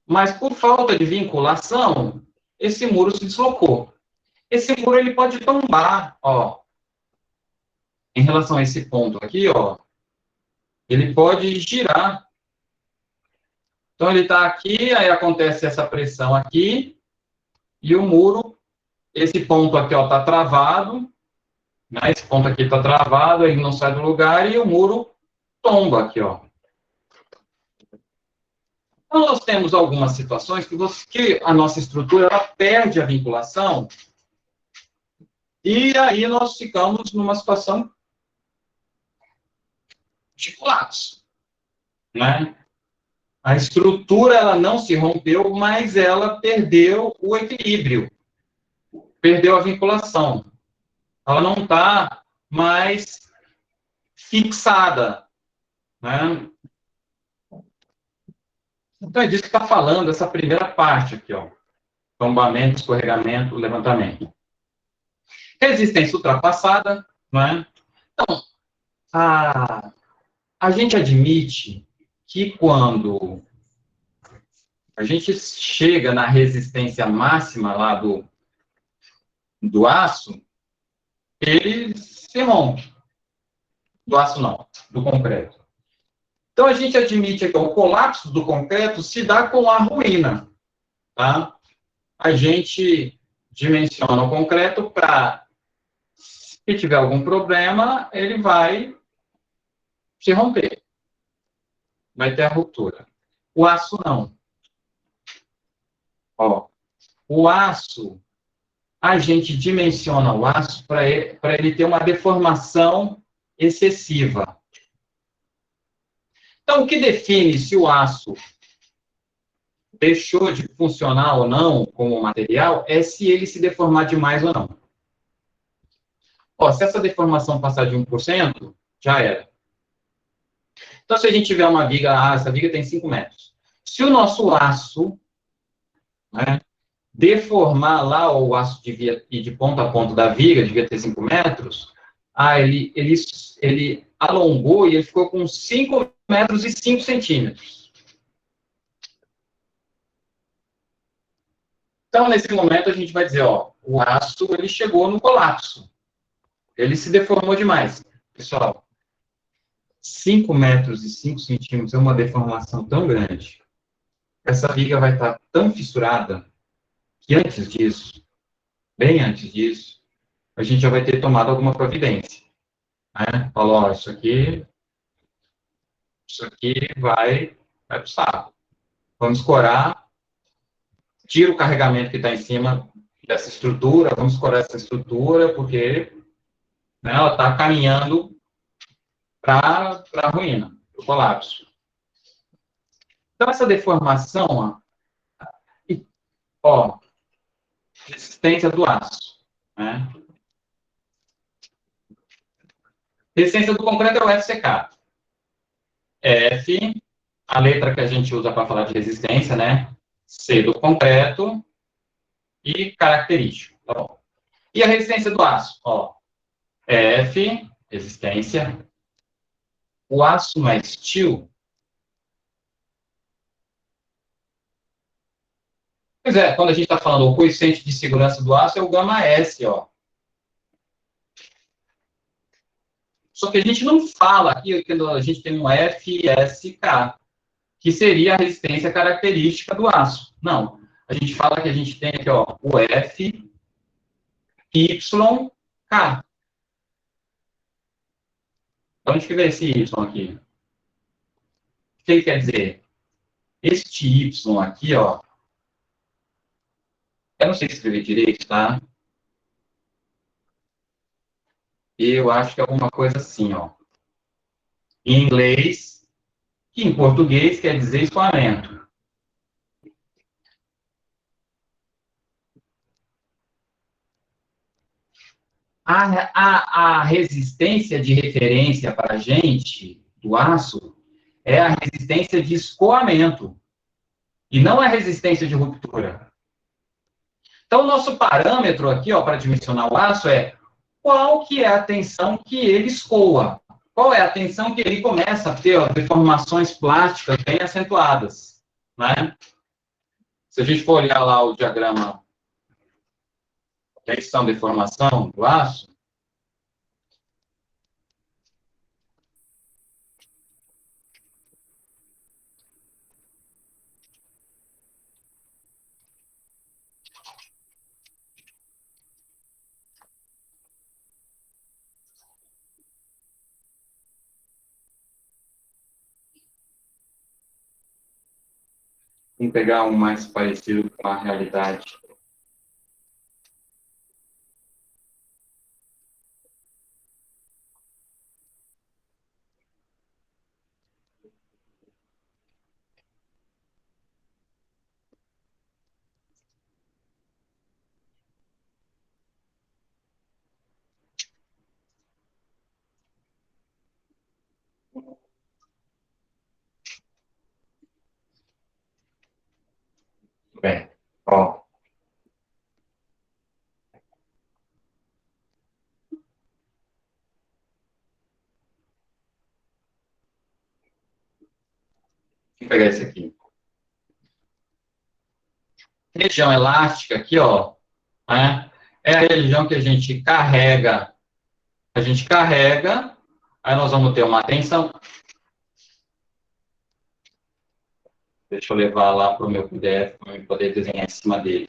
S1: Mas, por falta de vinculação, esse muro se deslocou. Esse muro, ele pode tombar, ó. Em relação a esse ponto aqui, ó, ele pode girar. Então, ele está aqui, aí acontece essa pressão aqui, e o muro, esse ponto aqui, ó, está travado, né? Esse ponto aqui está travado, ele não sai do lugar, e o muro tomba aqui, ó. Então, nós temos algumas situações que a nossa estrutura ela perde a vinculação, e aí nós ficamos numa situação de colapso, né? A estrutura ela não se rompeu, mas ela perdeu o equilíbrio, perdeu a vinculação. Ela não está mais fixada, né? Então é disso que está falando essa primeira parte aqui, ó. Tombamento, escorregamento, levantamento. Resistência ultrapassada, né? Então, a gente admite que quando a gente chega na resistência máxima lá do aço, ele se rompe. Do aço não, do concreto. Então, a gente admite que o colapso do concreto se dá com a ruína, tá? A gente dimensiona o concreto para, se tiver algum problema, ele vai se romper. Vai ter a ruptura. O aço não. Ó, o aço, a gente dimensiona o aço para ele ter uma deformação excessiva. Então, o que define se o aço deixou de funcionar ou não como material é se ele se deformar demais ou não. Ó, se essa deformação passar de 1%, já era. Então, se a gente tiver uma viga, essa viga tem 5 metros. Se o nosso aço, né, deformar lá o aço devia ir de ponta a ponta da viga, devia ter 5 metros, ele alongou e ele ficou com 5 metros e 5 centímetros. Então, nesse momento, a gente vai dizer, ó, o aço ele chegou no colapso. Ele se deformou demais. Pessoal, 5 metros e 5 centímetros é uma deformação tão grande. Essa viga vai estar tão fissurada que antes disso, bem antes disso, a gente já vai ter tomado alguma providência. Né? Falou, ó, isso aqui vai para o saco. Vamos escorar, tira o carregamento que está em cima dessa estrutura, vamos escorar essa estrutura, porque, né, ela está caminhando para a ruína, para o colapso. Então, essa deformação, ó, resistência do aço, né? Resistência do concreto é o FCK. F, a letra que a gente usa para falar de resistência, né? C do concreto e característico, tá bom? E a resistência do aço, ó, F, resistência. O aço não é steel. Pois é, quando a gente está falando o coeficiente de segurança do aço é o gama S, ó. Só que a gente não fala aqui, que a gente tem um FSK, que seria a resistência característica do aço. Não. A gente fala que a gente tem aqui, ó, o FYK. Onde que vem esse Y aqui? O que ele quer dizer? Este Y aqui, ó, eu não sei escrever direito, tá? Eu acho que é alguma coisa assim, ó. Em inglês, que em português quer dizer escoamento. A resistência de referência para a gente, do aço, é a resistência de escoamento, e não a resistência de ruptura. Então, o nosso parâmetro aqui, ó, para dimensionar o aço é qual que é a tensão que ele escoa. Qual é a tensão que ele começa a ter, ó, deformações plásticas bem acentuadas, né? Se a gente for olhar lá o diagrama tensão deformação do aço, vamos pegar um mais parecido com a realidade. Bem, ó. Vou pegar esse aqui. Região elástica aqui, ó, né? É a região que a gente carrega. A gente carrega, aí nós vamos ter uma tensão. Deixa eu levar lá para o meu PDF, para eu poder desenhar em cima dele.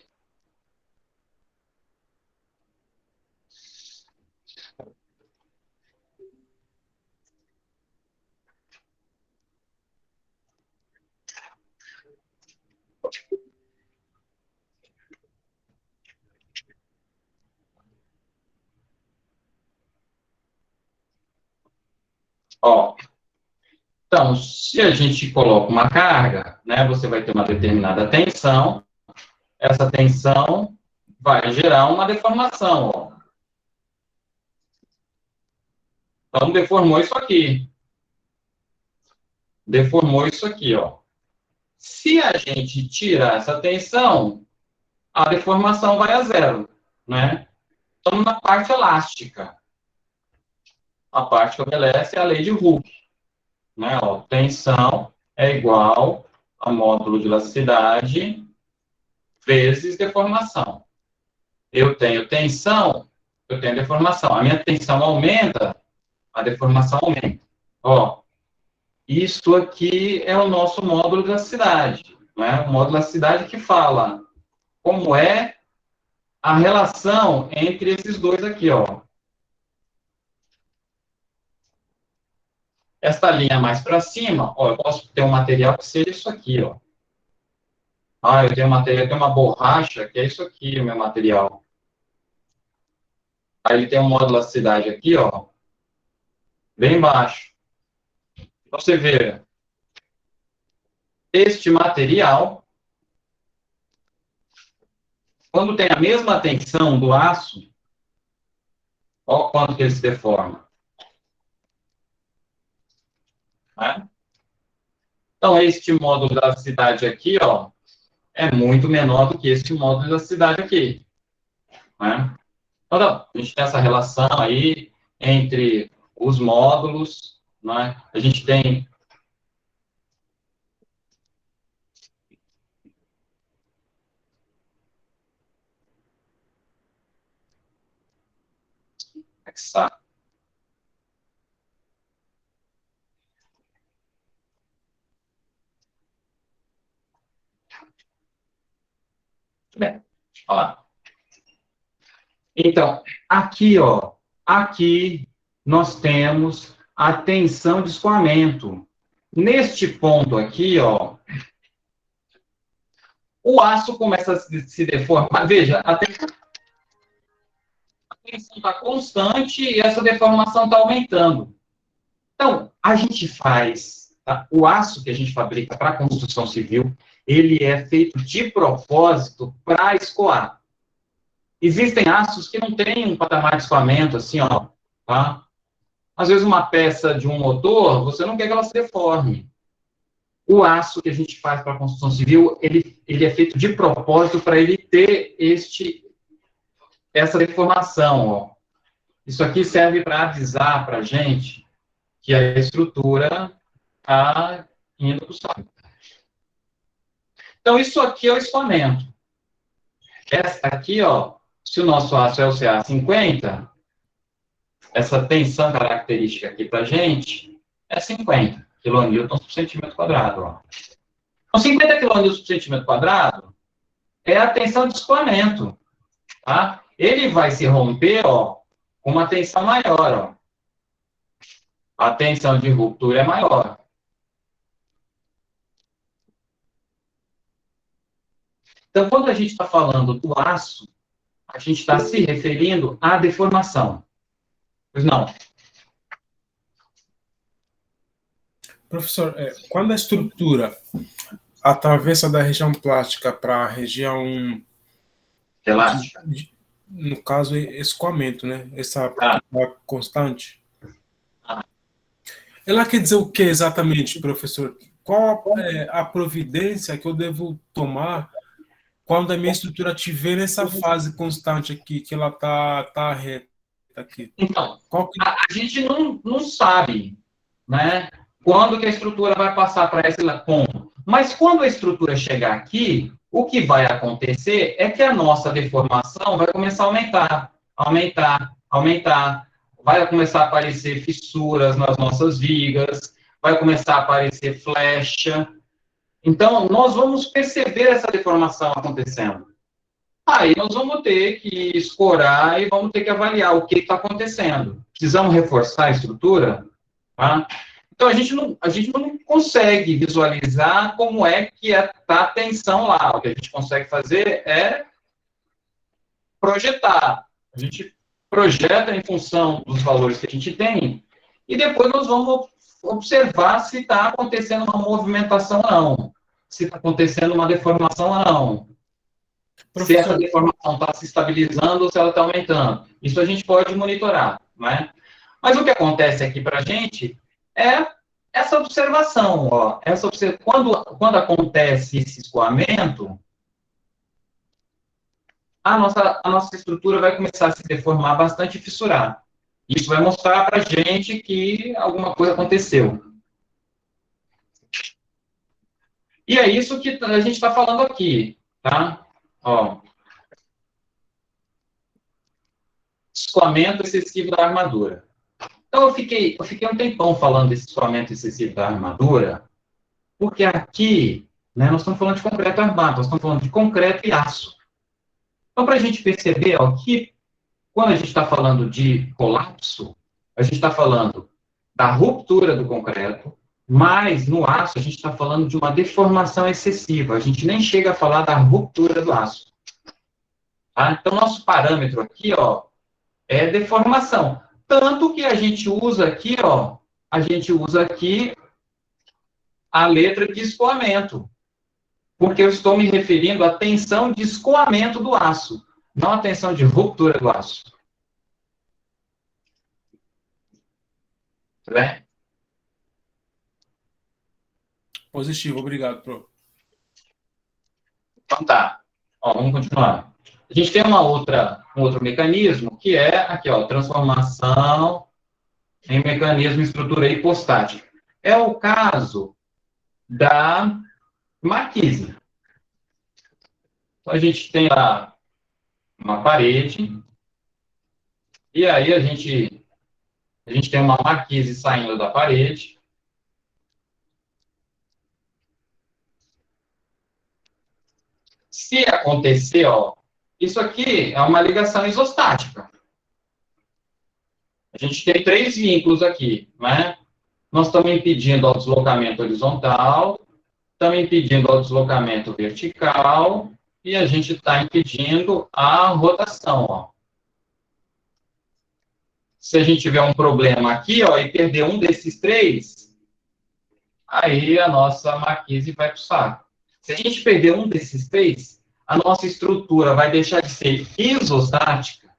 S1: Ó, então, se a gente coloca uma carga, né, você vai ter uma determinada tensão, essa tensão vai gerar uma deformação, ó. Então, deformou isso aqui. Deformou isso aqui, ó. Se a gente tirar essa tensão, a deformação vai a zero, né? Estamos na parte elástica. A parte que obedece é a lei de Hooke, né? Ó, tensão é igual a módulo de elasticidade vezes deformação. Eu tenho tensão, eu tenho deformação. A minha tensão aumenta, a deformação aumenta. Ó, isso aqui é o nosso módulo de elasticidade, né? O módulo de elasticidade que fala como é a relação entre esses dois aqui, ó. Esta linha mais para cima, ó, eu posso ter um material que seja isso aqui, ó. Ah, eu tenho material, eu tenho uma borracha, que é isso aqui, o meu material. Aí ele tem um módulo de elasticidade aqui, ó, bem baixo. Então, você vê, este material, quando tem a mesma tensão do aço, ó quanto que ele se deforma. Né? Então, este módulo de elasticidade aqui, ó, é muito menor do que este módulo de elasticidade aqui. Né? Então, a gente tem essa relação aí entre os módulos, né? A gente tem essa. Bem, ó lá. Então, aqui, ó, aqui nós temos a tensão de escoamento. Neste ponto aqui, ó, o aço começa a se deformar. Veja, a tensão está constante e essa deformação está aumentando. Então, a gente faz, tá? O aço que a gente fabrica para construção civil, ele é feito de propósito para escoar. Existem aços que não têm um patamar de escoamento, assim, ó, tá? Às vezes uma peça de um motor, você não quer que ela se deforme. O aço que a gente faz para a construção civil, ele é feito de propósito para ele ter essa deformação, ó. Isso aqui serve para avisar para a gente que a estrutura está indo para o saco. Então, isso aqui é o escoamento. Essa aqui, ó, se o nosso aço é o CA50, essa tensão característica aqui para a gente é 50 kN por centímetro quadrado. Ó. Então, 50 kN por centímetro quadrado é a tensão de escoamento. Tá? Ele vai se romper ó, com uma tensão maior. Ó. A tensão de ruptura é maior. Então, quando a gente está falando do aço, a gente está se referindo à deformação. Pois não.
S2: Professor, quando a estrutura atravessa da região plástica para a região
S1: elástica,
S2: no caso, escoamento, né? Essa constante. Ela quer dizer o que exatamente, professor? Qual é a providência que eu devo tomar quando a minha estrutura estiver nessa fase constante aqui, que ela tá reta aqui?
S1: Então, a gente não sabe, né? Quando que a estrutura vai passar para esse ponto. Mas quando a estrutura chegar aqui, o que vai acontecer é que a nossa deformação vai começar a aumentar. Vai começar a aparecer fissuras nas nossas vigas, vai começar a aparecer flecha. Então, nós vamos perceber essa deformação acontecendo. Aí nós vamos ter que escorar e vamos ter que avaliar o que está acontecendo. Precisamos reforçar a estrutura? Tá? Então, a gente não consegue visualizar como é que está a tensão lá. O que a gente consegue fazer é projetar. A gente projeta em função dos valores que a gente tem e depois nós vamos observar se está acontecendo uma movimentação ou não, se está acontecendo uma deformação ou não. Professor, se essa deformação está se estabilizando ou se ela está aumentando. Isso a gente pode monitorar, né? Mas o que acontece aqui para a gente é essa observação, ó. Quando acontece esse escoamento, a nossa estrutura vai começar a se deformar bastante e fissurar. Isso vai mostrar para a gente que alguma coisa aconteceu. E é isso que a gente está falando aqui, tá? Ó. Escoamento excessivo da armadura. Então, eu fiquei um tempão falando desse escoamento excessivo da armadura, porque aqui, né, nós estamos falando de concreto armado, nós estamos falando de concreto e aço. Então, para a gente perceber ó, que, quando a gente está falando de colapso, a gente está falando da ruptura do concreto, mas no aço a gente está falando de uma deformação excessiva. A gente nem chega a falar da ruptura do aço. Tá? Então, nosso parâmetro aqui ó, é deformação. Tanto que a gente usa aqui, ó, a letra de escoamento. Porque eu estou me referindo à tensão de escoamento do aço, não à tensão de ruptura do aço. Tudo bem?
S2: Positivo, obrigado, Pro.
S1: Então tá. Ó, vamos continuar. A gente tem um outro mecanismo, que é aqui, ó, transformação em mecanismo estrutura hipostática. É o caso da marquise. Então, a gente tem lá uma parede, e aí a gente tem uma marquise saindo da parede. Se acontecer, ó, isso aqui é uma ligação isostática. A gente tem 3 vínculos aqui, né? Nós estamos impedindo o deslocamento horizontal, estamos impedindo o deslocamento vertical, e a gente está impedindo a rotação, ó. Se a gente tiver um problema aqui, ó, e perder um desses 3, aí a nossa marquise vai para o saco. Se a gente perder um desses 3, a nossa estrutura vai deixar de ser isostática.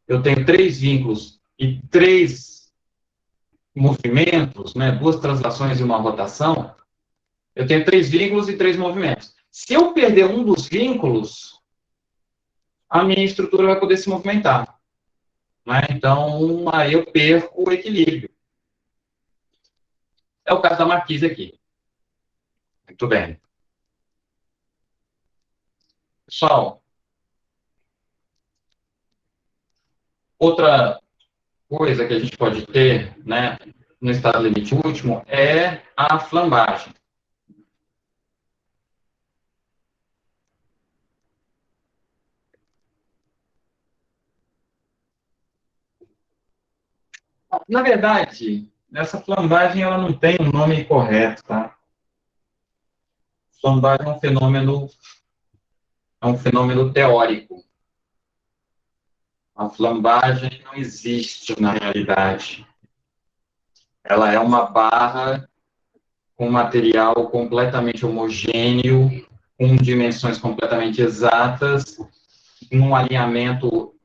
S1: Eu tenho 3 vínculos e 3 movimentos, né, 2 translações e uma rotação. Eu tenho 3 vínculos e 3 movimentos. Se eu perder um dos vínculos, a minha estrutura vai poder se movimentar. Né? Então, aí eu perco o equilíbrio. É o caso da marquise aqui. Muito bem. Pessoal, outra coisa que a gente pode ter, né, no estado limite último é a flambagem. Na verdade, essa flambagem ela não tem um nome correto, tá? Flambagem é um fenômeno teórico. A flambagem não existe na realidade. Ela é uma barra com material completamente homogêneo, com dimensões completamente exatas, num alinhamento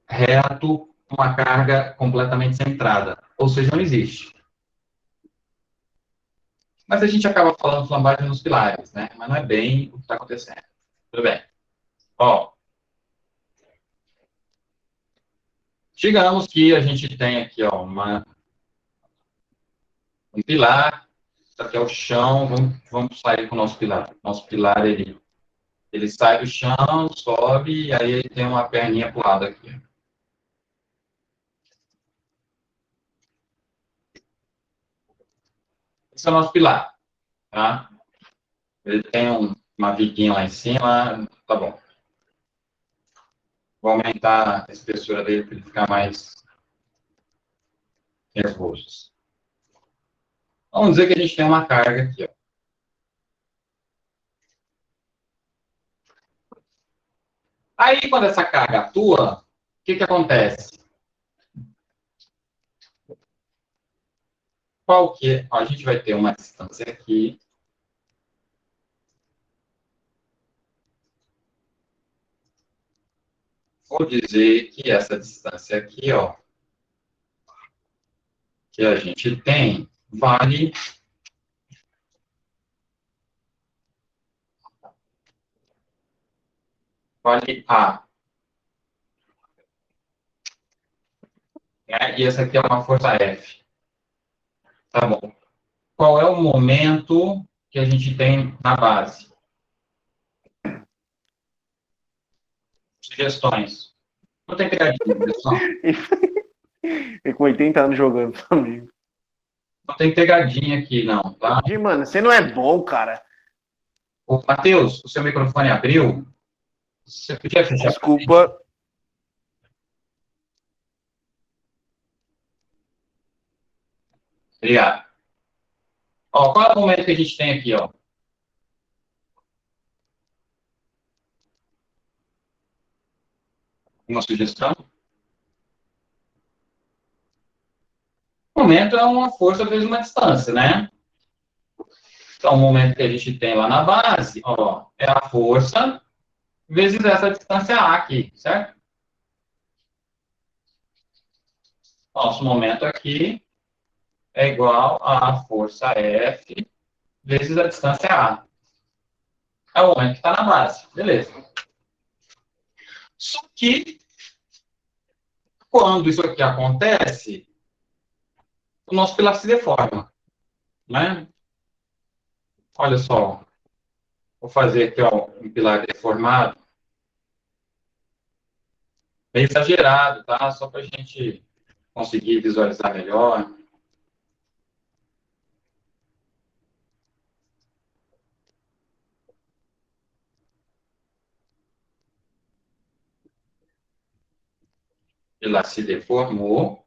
S1: reto, uma carga completamente centrada. Ou seja, não existe. Mas a gente acaba falando flambagem nos pilares, né? Mas não é bem o que está acontecendo. Tudo bem. Ó, digamos que a gente tem aqui, ó, um pilar, isso aqui é o chão, vamos sair com o nosso pilar. Nosso pilar, ele sai do chão, sobe, e aí ele tem uma perninha pro lado aqui. Esse é o nosso pilar, tá? Ele tem uma viguinha lá em cima, tá bom. Vou aumentar a espessura dele para ele ficar mais nervoso. Vamos dizer que a gente tem uma carga aqui, ó. Aí, quando essa carga atua, o que acontece? Qual que é? Ó, a gente vai ter uma distância aqui. Vou dizer que essa distância aqui, ó, que a gente tem, vale A. Né? E essa aqui é uma força F. Tá bom. Qual é o momento que a gente tem na base? Sugestões. Não tem pegadinha, pessoal.
S3: E com 80 anos jogando também.
S1: Não tem pegadinha aqui, não, tá?
S3: Mano, você não é bom, cara.
S1: Ô, Matheus, o seu microfone abriu? Você podia fechar?
S3: Desculpa.
S1: Obrigado. Ó, qual é o momento que a gente tem aqui, ó? Uma sugestão? O momento é uma força vezes uma distância, né? Então, o momento que a gente tem lá na base, ó, é a força vezes essa distância A aqui, certo? Nosso momento aqui é igual à força F vezes a distância A. É o momento que está na base. Beleza. Só que, quando isso aqui acontece, o nosso pilar se deforma. Né? Olha só. Vou fazer aqui ó, um pilar deformado. Bem exagerado, tá? Só para a gente conseguir visualizar melhor. Pilar se deformou.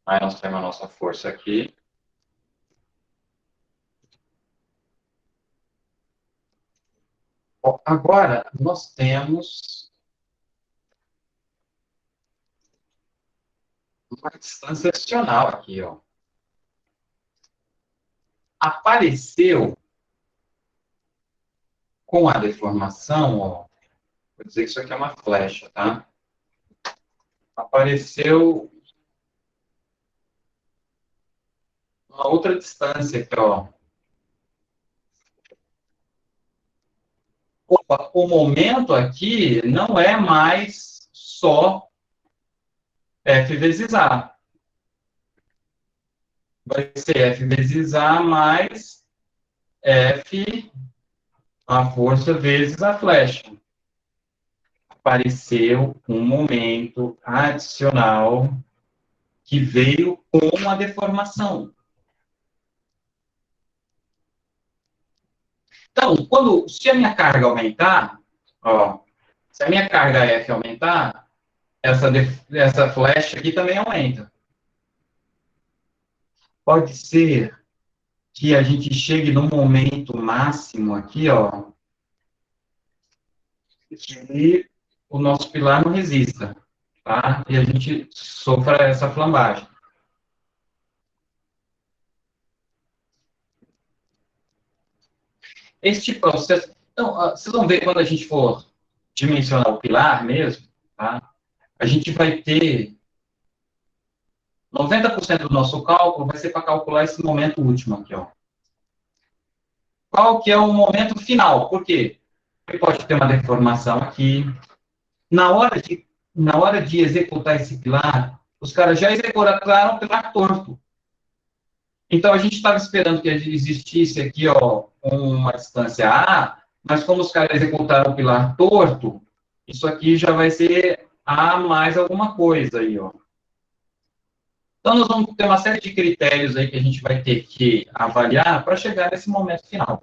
S1: Aí nós temos a nossa força aqui. Ó, agora, nós temos uma distância adicional aqui, ó. Apareceu com a deformação, ó, vou dizer que isso aqui é uma flecha, tá? Apareceu uma outra distância aqui, ó. Opa, o momento aqui não é mais só F vezes A. Vai ser F vezes A mais F, a força vezes a flecha. Apareceu um momento adicional que veio com a deformação. Então, se a minha carga aumentar, ó, se a minha carga F aumentar, essa flecha aqui também aumenta. Pode ser que a gente chegue num momento máximo aqui, ó, que o nosso pilar não resista, tá? E a gente sofra essa flambagem. Este processo... Então, vocês vão ver quando a gente for dimensionar o pilar mesmo, tá? A gente vai ter 90% do nosso cálculo vai ser para calcular esse momento último aqui, ó. Qual que é o momento final? Por quê? Porque pode ter uma deformação aqui. Na hora de executar esse pilar, os caras já executaram o pilar torto. Então, a gente estava esperando que existisse aqui, ó, uma distância A, mas como os caras executaram o pilar torto, isso aqui já vai ser A mais alguma coisa aí, ó. Então, nós vamos ter uma série de critérios aí que a gente vai ter que avaliar para chegar nesse momento final.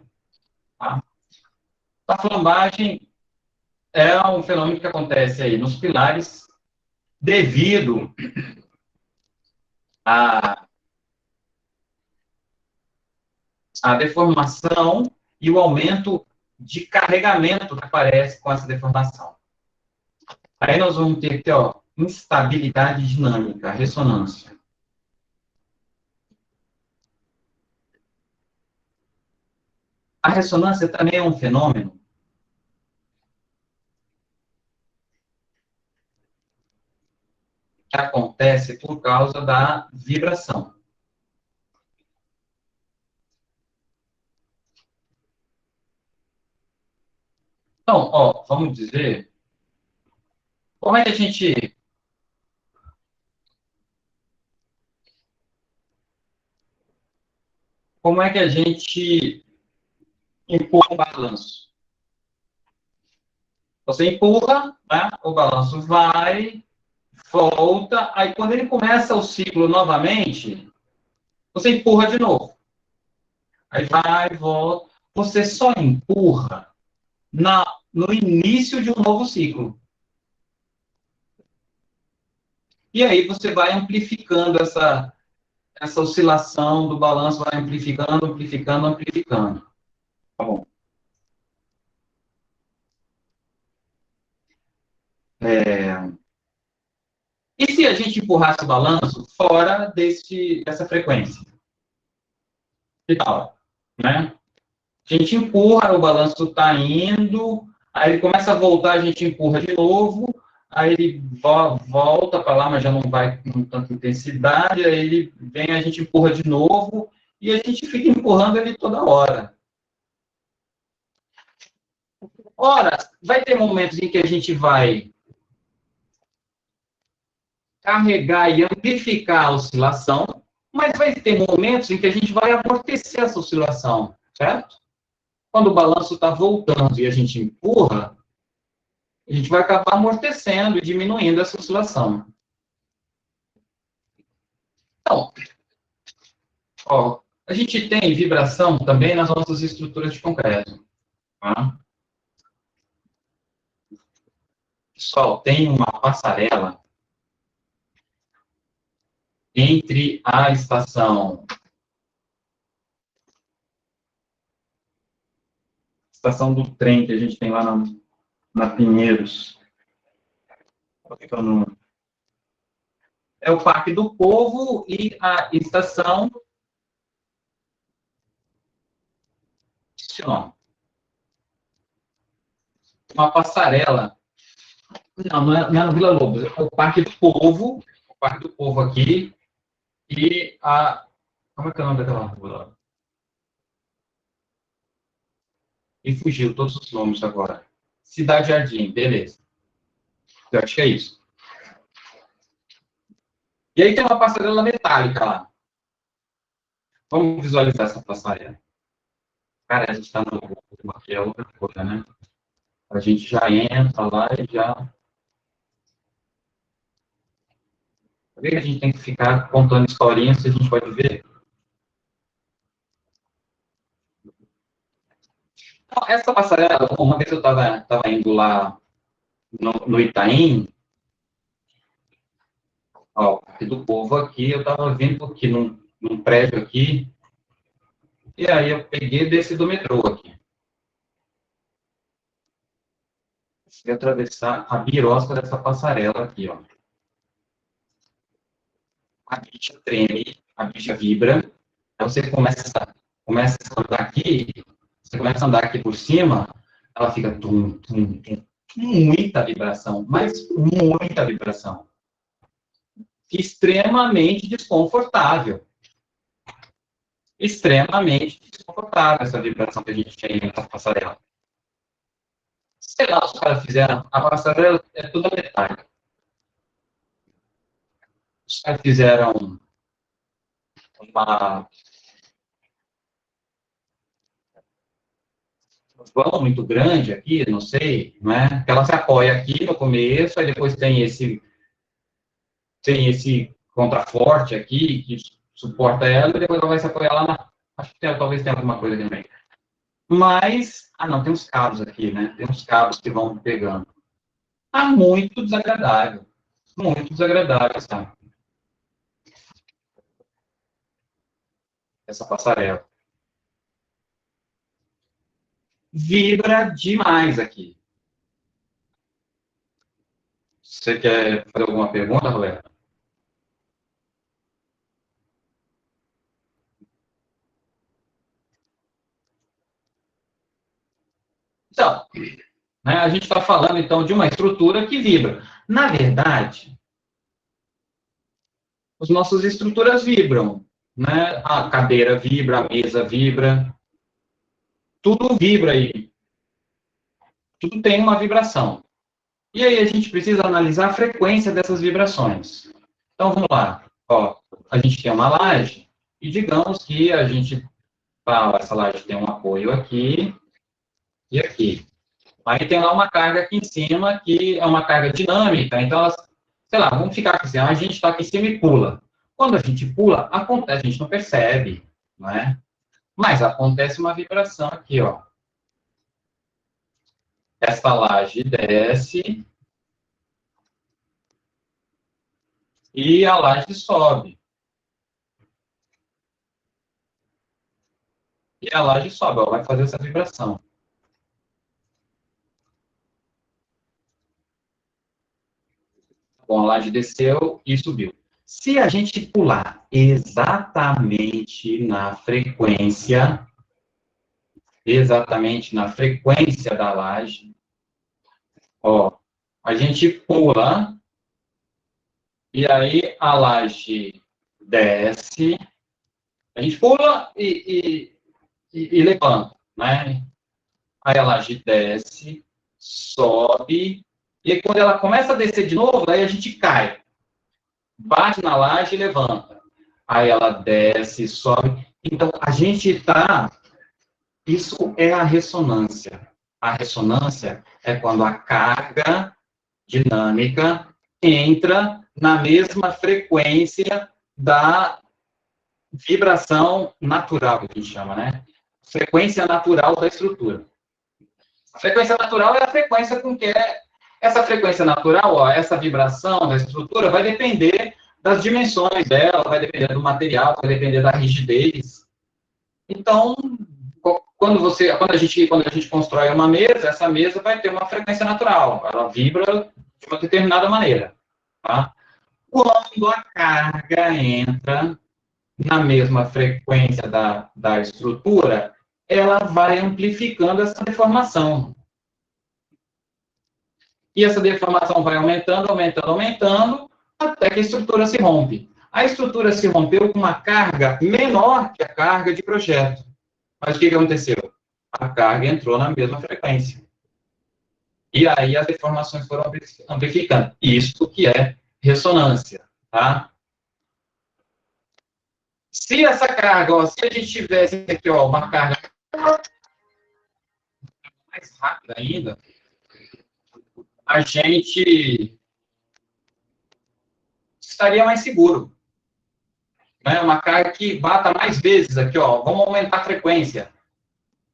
S1: Tá? A flambagem é um fenômeno que acontece aí nos pilares devido à deformação e o aumento de carregamento que aparece com essa deformação. Aí nós vamos ter aqui, ó, instabilidade dinâmica, ressonância. A ressonância também é um fenômeno que acontece por causa da vibração. Então, ó, vamos dizer, como é que a gente empurra um balanço? Você empurra, né, o balanço vai, volta, aí quando ele começa o ciclo novamente, você empurra de novo. Aí vai, volta. Você só empurra no início de um novo ciclo. E aí você vai amplificando essa oscilação do balanço, vai amplificando, amplificando, amplificando. Tá bom. E se a gente empurrasse o balanço fora dessa frequência? Que tal? Né? A gente empurra, o balanço está indo, aí ele começa a voltar, a gente empurra de novo, aí ele volta para lá, mas já não vai com tanta intensidade, aí ele vem, a gente empurra de novo, e a gente fica empurrando ele toda hora. Ora, vai ter momentos em que a gente vai carregar e amplificar a oscilação, mas vai ter momentos em que a gente vai amortecer essa oscilação, certo? Quando o balanço está voltando e a gente empurra, a gente vai acabar amortecendo e diminuindo essa oscilação. Então, ó, a gente tem vibração também nas nossas estruturas de concreto. Tá? Pessoal, tem uma passarela entre a estação do trem que a gente tem lá na Pinheiros. É o Parque do Povo e a estação Sinop. uma passarela. Não é no Vila Lobos, é o Parque do Povo. O Parque do Povo aqui. E a... Como é que é o nome daquela rua? E fugiu todos os nomes agora. Cidade Jardim, beleza. Eu acho que é isso. E aí tem uma passarela metálica lá. Vamos visualizar essa passarela. Cara, a gente está no... Aqui é outra coisa, né? A gente já entra lá e já... Por que a gente tem que ficar contando historinhas se a gente pode ver? Então, essa passarela, uma vez eu estava indo lá no Itaim, ó, Parque do Povo aqui, eu estava vindo aqui num prédio aqui, e aí eu peguei e desci do metrô aqui. Fui atravessar a birosca dessa passarela aqui, ó. A bicha treme, a bicha vibra, aí você começa a andar aqui, você começa a andar aqui por cima, ela fica tum, tum, tum, muita vibração, mas muita vibração. Extremamente desconfortável. Extremamente desconfortável essa vibração que a gente tem nessa passarela. Sei lá, os caras fizeram, a passarela é toda metálica. Os caras fizeram uma vão muito grande aqui, não sei, não é? Ela se apoia aqui no começo, aí depois tem esse contraforte aqui que suporta ela, e depois ela vai se apoiar lá na... Acho que talvez tenha alguma coisa aqui no meio. Mas, não, tem uns cabos aqui, né? Tem uns cabos que vão pegando. Muito desagradável. Muito desagradável, sabe? Essa passarela. Vibra demais aqui. Você quer fazer alguma pergunta, Roberto? Então, né, a gente está falando, então, de uma estrutura que vibra. Na verdade, as nossas estruturas vibram. Né? A cadeira vibra, a mesa vibra. Tudo vibra aí. Tudo tem uma vibração. E aí a gente precisa analisar a frequência dessas vibrações. Então, vamos lá. Ó, a gente tem uma laje, e digamos que a gente... essa laje tem um apoio aqui e aqui. Aí tem lá uma carga aqui em cima, que é uma carga dinâmica, então, sei lá, vamos ficar aqui assim, a gente está aqui em cima e pula. Quando a gente pula, acontece, a gente não percebe, não é? Mas acontece uma vibração aqui, ó. Essa laje desce e a laje sobe. E a laje sobe, ó, vai fazer essa vibração. Bom, a laje desceu e subiu. Se a gente pular exatamente na frequência da laje, ó, a gente pula, e aí a laje desce, a gente pula e levanta, né? Aí a laje desce, sobe, e aí, quando ela começa a descer de novo, aí a gente cai. Bate na laje e levanta. Aí ela desce, sobe. Então, a gente está... Isso é a ressonância. A ressonância é quando a carga dinâmica entra na mesma frequência da vibração natural, que a gente chama, né? Frequência natural da estrutura. A frequência natural é a frequência com que essa frequência natural, ó, essa vibração da estrutura vai depender das dimensões dela, vai depender do material, vai depender da rigidez. Então, quando a gente constrói uma mesa, essa mesa vai ter uma frequência natural, ela vibra de uma determinada maneira, tá? Quando a carga entra na mesma frequência da estrutura, ela vai amplificando essa deformação. E essa deformação vai aumentando, aumentando, aumentando, até que a estrutura se rompe. A estrutura se rompeu com uma carga menor que a carga de projeto. Mas o que aconteceu? A carga entrou na mesma frequência. E aí as deformações foram amplificando. Isso que é ressonância, tá? Se essa carga, ó, se a gente tivesse aqui, ó, uma carga mais rápida ainda, a gente estaria mais seguro. Né? Uma carga que bata mais vezes aqui, ó, vamos aumentar a frequência.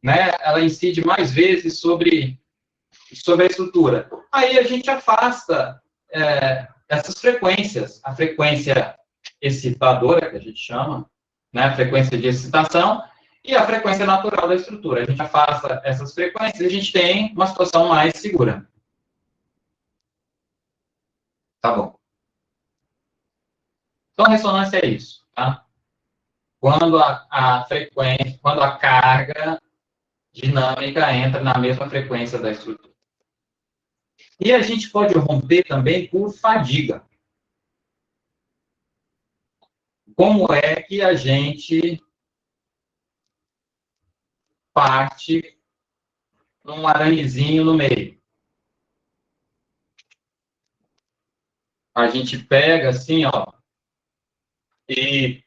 S1: Né? Ela incide mais vezes sobre a estrutura. Aí a gente afasta essas frequências, a frequência excitadora, que a gente chama, né? A frequência de excitação, e a frequência natural da estrutura. A gente afasta essas frequências e a gente tem uma situação mais segura. Tá bom. Então, ressonância é isso, tá? Quando a frequência, quando a carga dinâmica entra na mesma frequência da estrutura. E a gente pode romper também por fadiga. Como é que a gente parte num aramezinho no meio? A gente pega assim, ó, e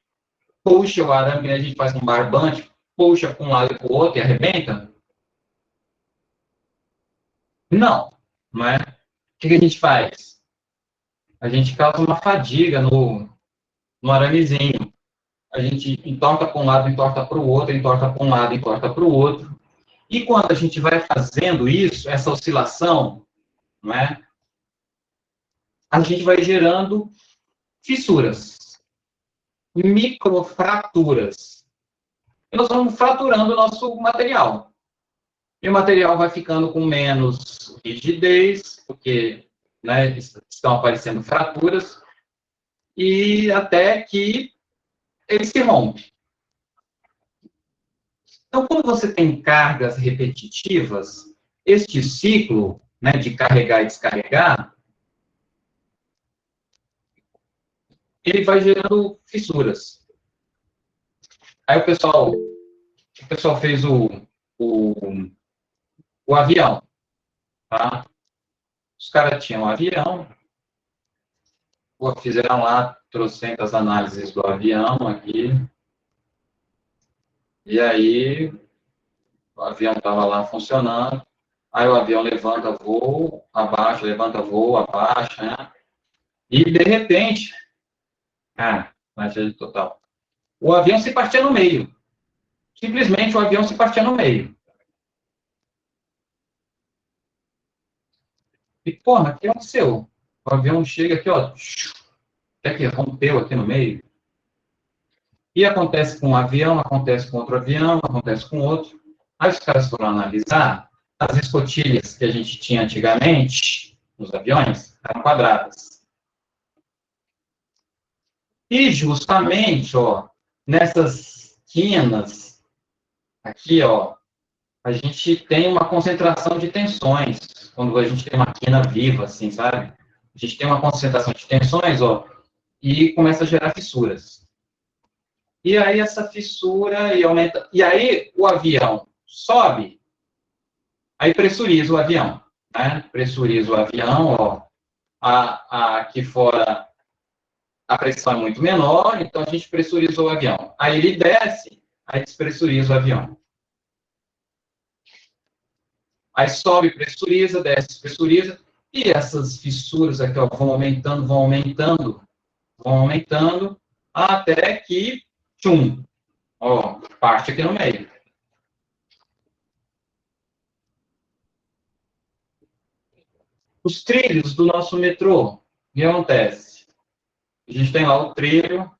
S1: puxa o arame, que a gente faz um barbante, puxa para um lado e para o outro e arrebenta? Não, não é? O que a gente faz? A gente causa uma fadiga no aramezinho. A gente entorta para um lado, entorta para o outro, entorta para um lado, entorta para o outro. E quando a gente vai fazendo isso, essa oscilação, não é? A gente vai gerando fissuras, microfraturas. E nós vamos fraturando o nosso material. E o material vai ficando com menos rigidez, porque, né, estão aparecendo fraturas, e até que ele se rompe. Então, quando você tem cargas repetitivas, este ciclo, né, de carregar e descarregar, ele vai gerando fissuras. Aí o pessoal fez o avião, tá? Os caras tinham um avião, fizeram lá trocentas análises do avião aqui, e aí o avião estava lá funcionando, aí o avião levanta voo, abaixa, levanta voo, abaixa, né? E de repente, tragédia total, o avião se partia no meio. Simplesmente o avião se partia no meio. E, porra, o que aconteceu? O avião chega aqui, ó, até que rompeu aqui no meio. E acontece com um avião, acontece com outro avião, acontece com outro. Aí os caras foram analisar, as escotilhas que a gente tinha antigamente, nos aviões, eram quadradas. E justamente, ó, nessas quinas, aqui, ó, a gente tem uma concentração de tensões, quando a gente tem uma quina viva, assim, sabe? A gente tem uma concentração de tensões, ó, e começa a gerar fissuras. E aí essa fissura e aumenta. E aí o avião sobe, aí pressuriza o avião, né? Pressuriza o avião, ó. Aqui fora a pressão é muito menor, então a gente pressurizou o avião. Aí ele desce, aí despressuriza o avião. Aí sobe, pressuriza, desce, pressuriza, e essas fissuras aqui, ó, vão aumentando, vão aumentando, vão aumentando, até que, tchum, ó, parte aqui no meio. Os trilhos do nosso metrô, o que acontece? A gente tem lá o trilho,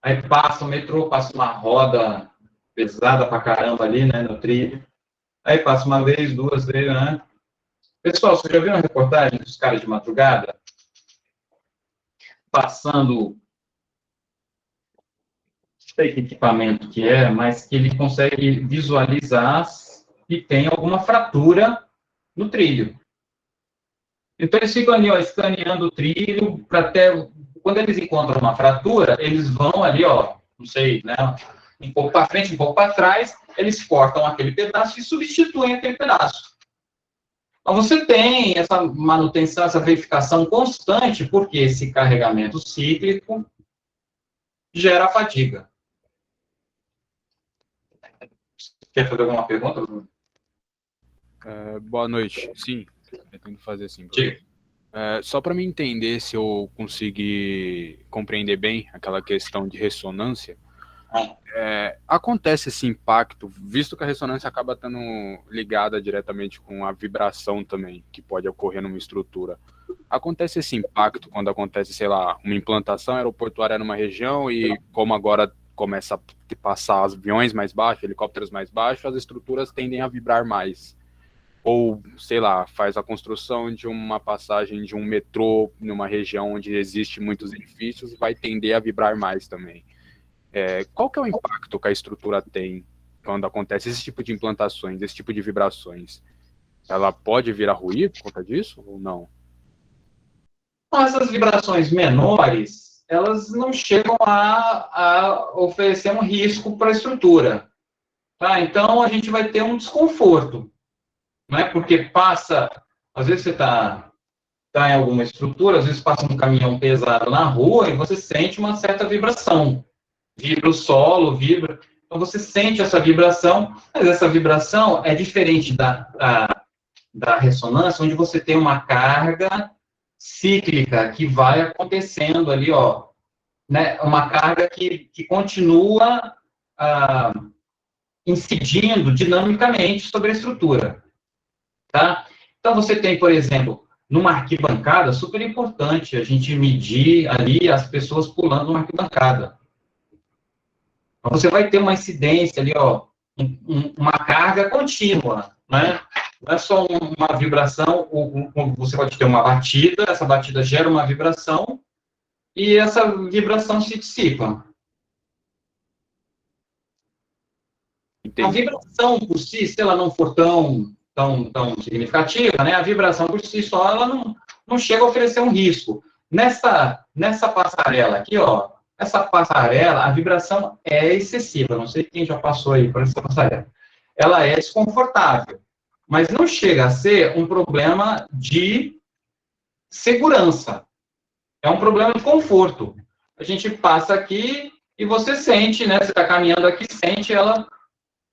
S1: aí passa o metrô, passa uma roda pesada pra caramba ali, né, no trilho. Aí passa uma vez, duas vezes, né? Pessoal, você já viu uma reportagem dos caras de madrugada? Passando, não sei que equipamento que é, mas que ele consegue visualizar e tem alguma fratura no trilho. Então, eles ficam ali, ó, escaneando o trilho para até... Quando eles encontram uma fratura, eles vão ali, ó, não sei, né, um pouco para frente, um pouco para trás, eles cortam aquele pedaço e substituem aquele pedaço. Então, você tem essa manutenção, essa verificação constante, porque esse carregamento cíclico gera fadiga. Quer fazer alguma pergunta, Bruno?
S4: Boa noite. Sim, pretendo fazer sim.
S1: Diga.
S4: Só para me entender se eu conseguir compreender bem aquela questão de ressonância, acontece esse impacto, visto que a ressonância acaba estando ligada diretamente com a vibração também, que pode ocorrer numa estrutura. Acontece esse impacto quando acontece, sei lá, uma implantação aeroportuária numa região e como agora começa a passar aviões mais baixos, helicópteros mais baixos, as estruturas tendem a vibrar mais. Ou, sei lá, faz a construção de uma passagem de um metrô numa região onde existe muitos edifícios, vai tender a vibrar mais também. Qual que é o impacto que a estrutura tem quando acontece esse tipo de implantações, esse tipo de vibrações? Ela pode vir a ruir por conta disso ou não?
S1: Então, essas vibrações menores, elas não chegam a oferecer um risco para a estrutura. Tá? Então, a gente vai ter um desconforto. Não é porque passa, às vezes você está em alguma estrutura, às vezes passa um caminhão pesado na rua e você sente uma certa vibração. Vibra o solo, vibra. Então você sente essa vibração, mas essa vibração é diferente da ressonância, onde você tem uma carga cíclica que vai acontecendo ali, ó, né? Uma carga que continua incidindo dinamicamente sobre a estrutura. Tá? Então, você tem, por exemplo, numa arquibancada, super importante a gente medir ali as pessoas pulando numa arquibancada. Então, você vai ter uma incidência ali, ó, uma carga contínua, né? Não é só uma vibração, você pode ter uma batida, essa batida gera uma vibração, e essa vibração se dissipa.
S4: Entendi.
S1: A vibração por si, se ela não for tão significativa, né, a vibração por si só, ela não chega a oferecer um risco. Nessa passarela aqui, ó, essa passarela, a vibração é excessiva, não sei quem já passou aí por essa passarela. Ela é desconfortável, mas não chega a ser um problema de segurança. É um problema de conforto. A gente passa aqui e você sente, né, você está caminhando aqui, sente ela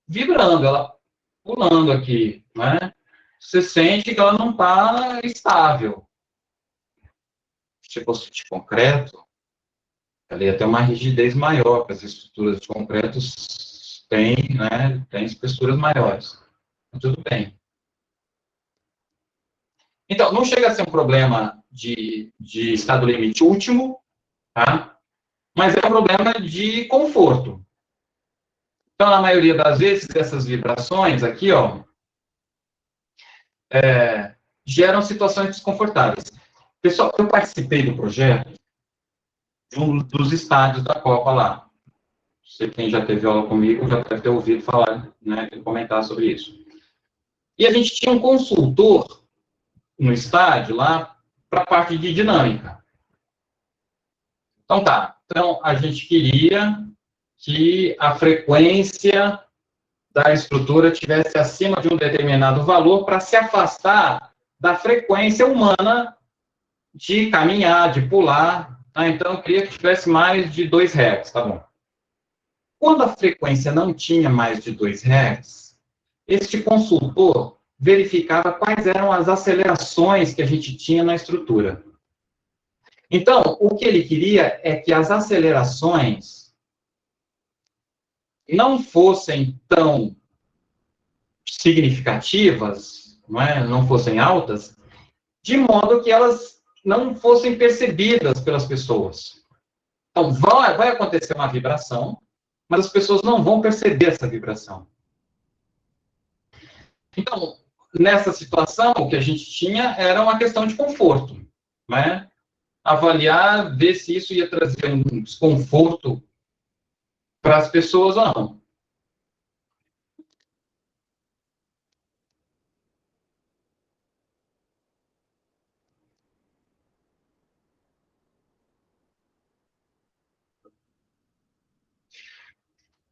S1: vibrando, ela pulando aqui, né? Você sente que ela não está estável. Se fosse de concreto, ela ia ter uma rigidez maior, porque as estruturas de concreto têm, né, têm espessuras maiores. Mas tudo bem. Então, não chega a ser um problema de estado limite último, tá? Mas é um problema de conforto. Então, na maioria das vezes, essas vibrações aqui, ó, geram situações desconfortáveis. Pessoal, eu participei do projeto de um dos estádios da Copa lá. Não sei quem já teve aula comigo, já deve ter ouvido falar, né, comentar sobre isso. E a gente tinha um consultor no estádio lá para a parte de dinâmica. Então tá, então a gente queria que a frequência da estrutura tivesse acima de um determinado valor para se afastar da frequência humana de caminhar, de pular. Então, eu queria que tivesse mais de 2 Hz, tá bom. Quando a frequência não tinha mais de 2 Hz, este consultor verificava quais eram as acelerações que a gente tinha na estrutura. Então, o que ele queria é que as acelerações não fossem tão significativas, não fossem altas, de modo que elas não fossem percebidas pelas pessoas. Então, vai acontecer uma vibração, mas as pessoas não vão perceber essa vibração. Então, nessa situação, o que a gente tinha era uma questão de conforto, né? Avaliar, ver se isso ia trazer um desconforto para as pessoas ou não.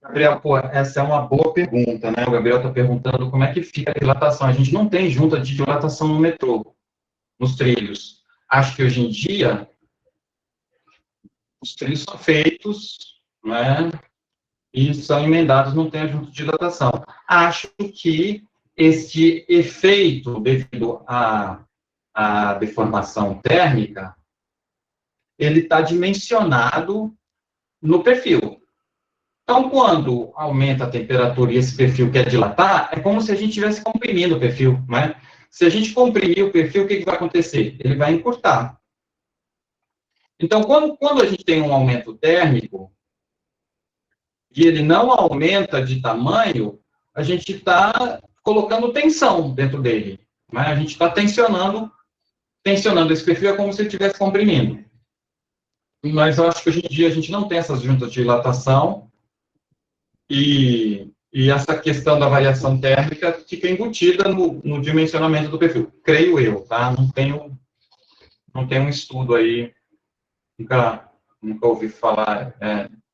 S1: Gabriel, pô, essa é uma boa pergunta, né? O Gabriel está perguntando como é que fica a dilatação. A gente não tem junta de dilatação no metrô, nos trilhos. Acho que hoje em dia, os trilhos são feitos, né? E são emendados, não tem a junta de dilatação. Acho que este efeito, devido à deformação térmica, ele está dimensionado no perfil. Então, quando aumenta a temperatura e esse perfil quer dilatar, é como se a gente estivesse comprimindo o perfil, né? Se a gente comprimir o perfil, o que vai acontecer? Ele vai encurtar. Então, quando a gente tem um aumento térmico, e ele não aumenta de tamanho, a gente está colocando tensão dentro dele, né? A gente está tensionando esse perfil, é como se ele estivesse comprimindo. Mas eu acho que hoje em dia a gente não tem essas juntas de dilatação, e essa questão da variação térmica fica embutida no dimensionamento do perfil. Creio eu, tá? Não tenho um estudo aí, nunca ouvi falar,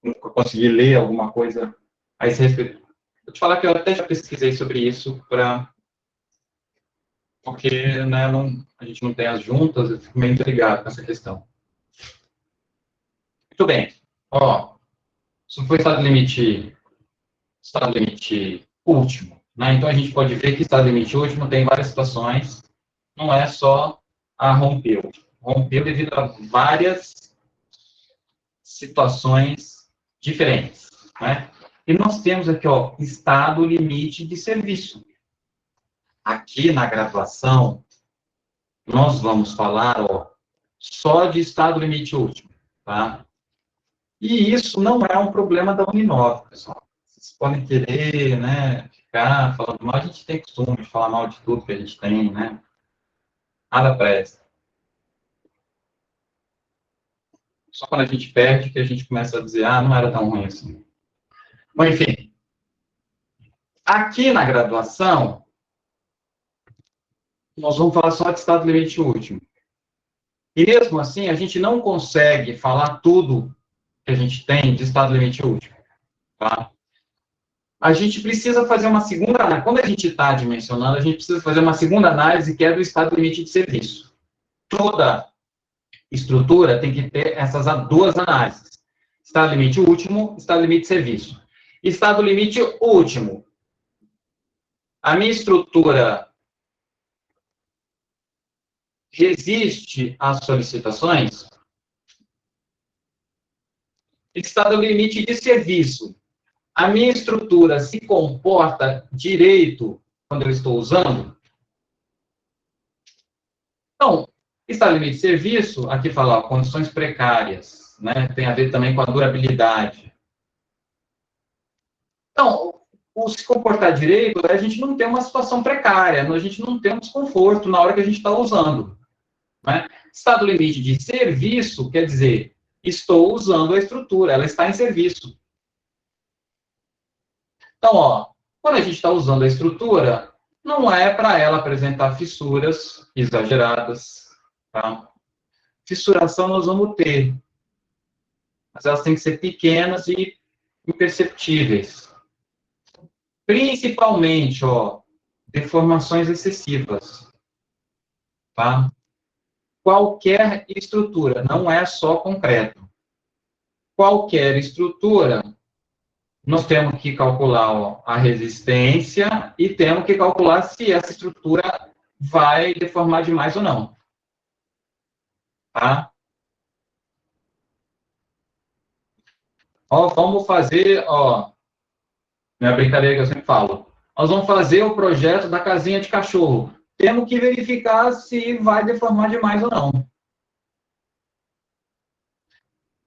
S1: nunca consegui ler alguma coisa a esse respeito. Vou te falar que eu até já pesquisei sobre isso, porque né, a gente não tem as juntas, eu fico meio intrigado com essa questão. Muito bem. Ó, isso foi estado limite último, né? Então, a gente pode ver que estado limite último tem várias situações, não é só a rompeu. Rompeu devido a várias situações diferentes, né? E nós temos aqui, ó, estado limite de serviço. Aqui na graduação, nós vamos falar, ó, só de estado limite último, tá? E isso não é um problema da Uninove, pessoal. Vocês podem querer, né, ficar falando mal, a gente tem costume de falar mal de tudo que a gente tem, né? Nada presta. Só quando a gente perde que a gente começa a dizer, não era tão ruim assim. Bom, enfim. Aqui na graduação, nós vamos falar só de estado limite último. E mesmo assim, a gente não consegue falar tudo que a gente tem de estado limite último, tá? A gente precisa fazer uma segunda análise. Quando a gente está dimensionando, a gente precisa fazer uma segunda análise, que é do estado limite de serviço. Toda estrutura tem que ter essas duas análises. Estado limite último, estado limite de serviço. Estado limite último. A minha estrutura resiste às solicitações? Estado limite de serviço. A minha estrutura se comporta direito quando eu estou usando? Então, estado limite de serviço, aqui fala, ó, condições precárias, né? Tem a ver também com a durabilidade. Então, o se comportar direito, a gente não tem uma situação precária, a gente não tem um desconforto na hora que a gente está usando, né? Estado limite de serviço quer dizer, estou usando a estrutura, ela está em serviço. Então, ó, quando a gente está usando a estrutura, não é para ela apresentar fissuras exageradas, tá? Fissuração nós vamos ter, mas elas têm que ser pequenas e imperceptíveis. Principalmente, ó, deformações excessivas, tá? Qualquer estrutura, não é só concreto. Qualquer estrutura, nós temos que calcular, ó, a resistência e temos que calcular se essa estrutura vai deformar demais ou não. Tá? Ó, vamos fazer, ó, minha brincadeira que eu sempre falo. Nós vamos fazer o projeto da casinha de cachorro. Temos que verificar se vai deformar demais ou não.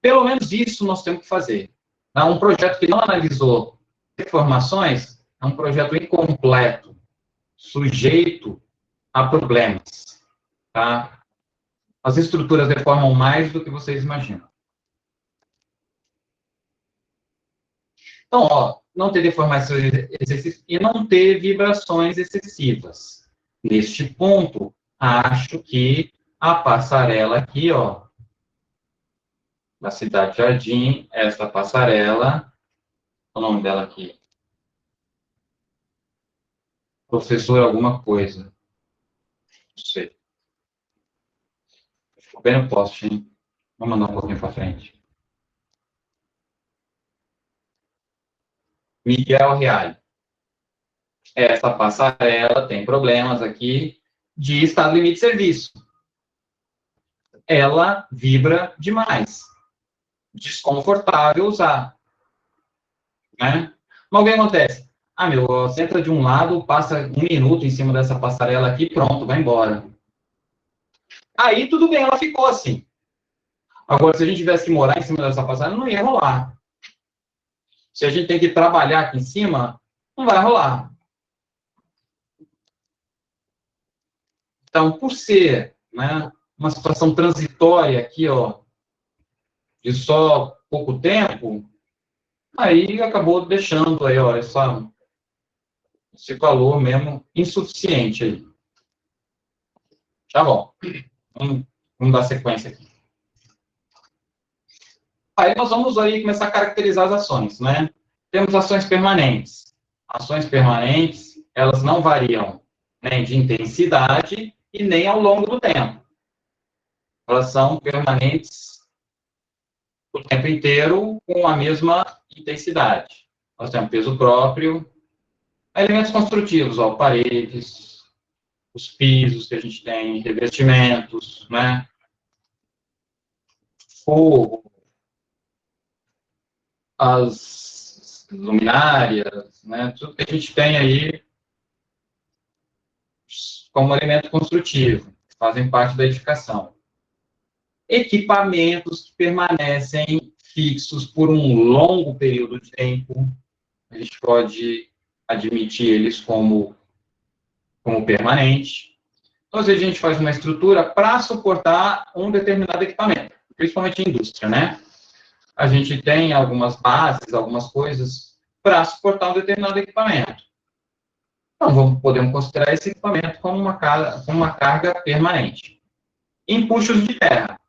S1: Pelo menos isso nós temos que fazer. Um projeto que não analisou deformações é um projeto incompleto, sujeito a problemas. Tá? As estruturas deformam mais do que vocês imaginam. Então, ó, não ter deformações excessivas e não ter vibrações excessivas. Neste ponto, acho que a passarela aqui, ó, da Cidade Jardim, esta passarela, o nome dela aqui. Professor alguma coisa. Não sei. Ficou bem no post, hein? Vamos mandar um pouquinho para frente. Miguel Reale. Essa passarela tem problemas aqui de estado limite de serviço. Ela vibra demais. Desconfortável usar. Né? Mas o que acontece? Ah, meu, você entra de um lado, passa 1 minuto em cima dessa passarela aqui, pronto, vai embora. Aí, tudo bem, ela ficou assim. Agora, se a gente tivesse que morar em cima dessa passarela, não ia rolar. Se a gente tem que trabalhar aqui em cima, não vai rolar. Então, por ser, né, uma situação transitória aqui, ó, de só pouco tempo, aí acabou deixando aí, ó, esse valor mesmo insuficiente aí. Tá bom. Vamos dar sequência aqui. Aí nós vamos aí começar a caracterizar as ações, né? Temos ações permanentes. Ações permanentes, elas não variam nem de intensidade e nem ao longo do tempo. Elas são permanentes o tempo inteiro com a mesma intensidade. Nós temos peso próprio, elementos construtivos, ó, paredes, os pisos que a gente tem, revestimentos, né? Forro, as luminárias, né? Tudo que a gente tem aí como elemento construtivo, que fazem parte da edificação. Equipamentos que permanecem fixos por um longo período de tempo, a gente pode admitir eles como permanente. Então, às vezes, a gente faz uma estrutura para suportar um determinado equipamento, principalmente em indústria, né? A gente tem algumas bases, algumas coisas para suportar um determinado equipamento. Então, podemos considerar esse equipamento como uma carga permanente. Empuxos de terra.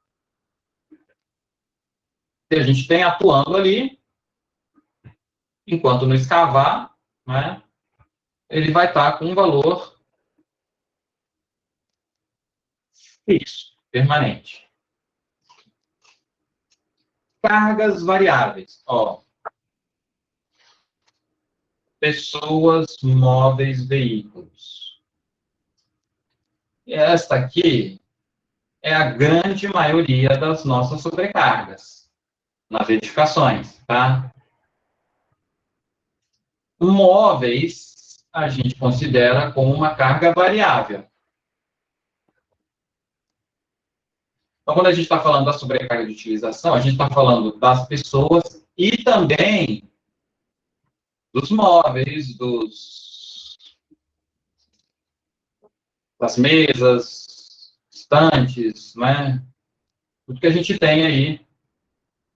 S1: Que a gente tem atuando ali, enquanto não escavar, né, ele vai estar com um valor fixo, permanente. Cargas variáveis. Ó, pessoas, móveis, veículos. E esta aqui é a grande maioria das nossas sobrecargas nas edificações, tá? Móveis a gente considera como uma carga variável. Então, quando a gente está falando da sobrecarga de utilização, a gente está falando das pessoas e também dos móveis, das mesas, estantes, né? Tudo que a gente tem aí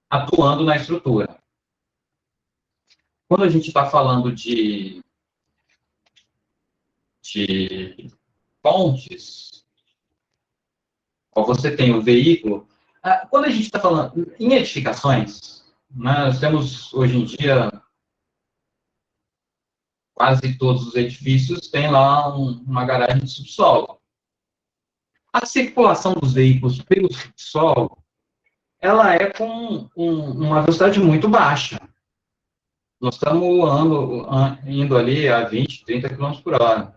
S1: atuando na estrutura. Quando a gente está falando de pontes, ó, você tem o veículo. Quando a gente está falando em edificações, né, nós temos hoje em dia quase todos os edifícios têm lá uma garagem de subsolo. A circulação dos veículos pelo subsolo, ela é com uma velocidade muito baixa. Nós estamos indo ali a 20, 30 km por hora.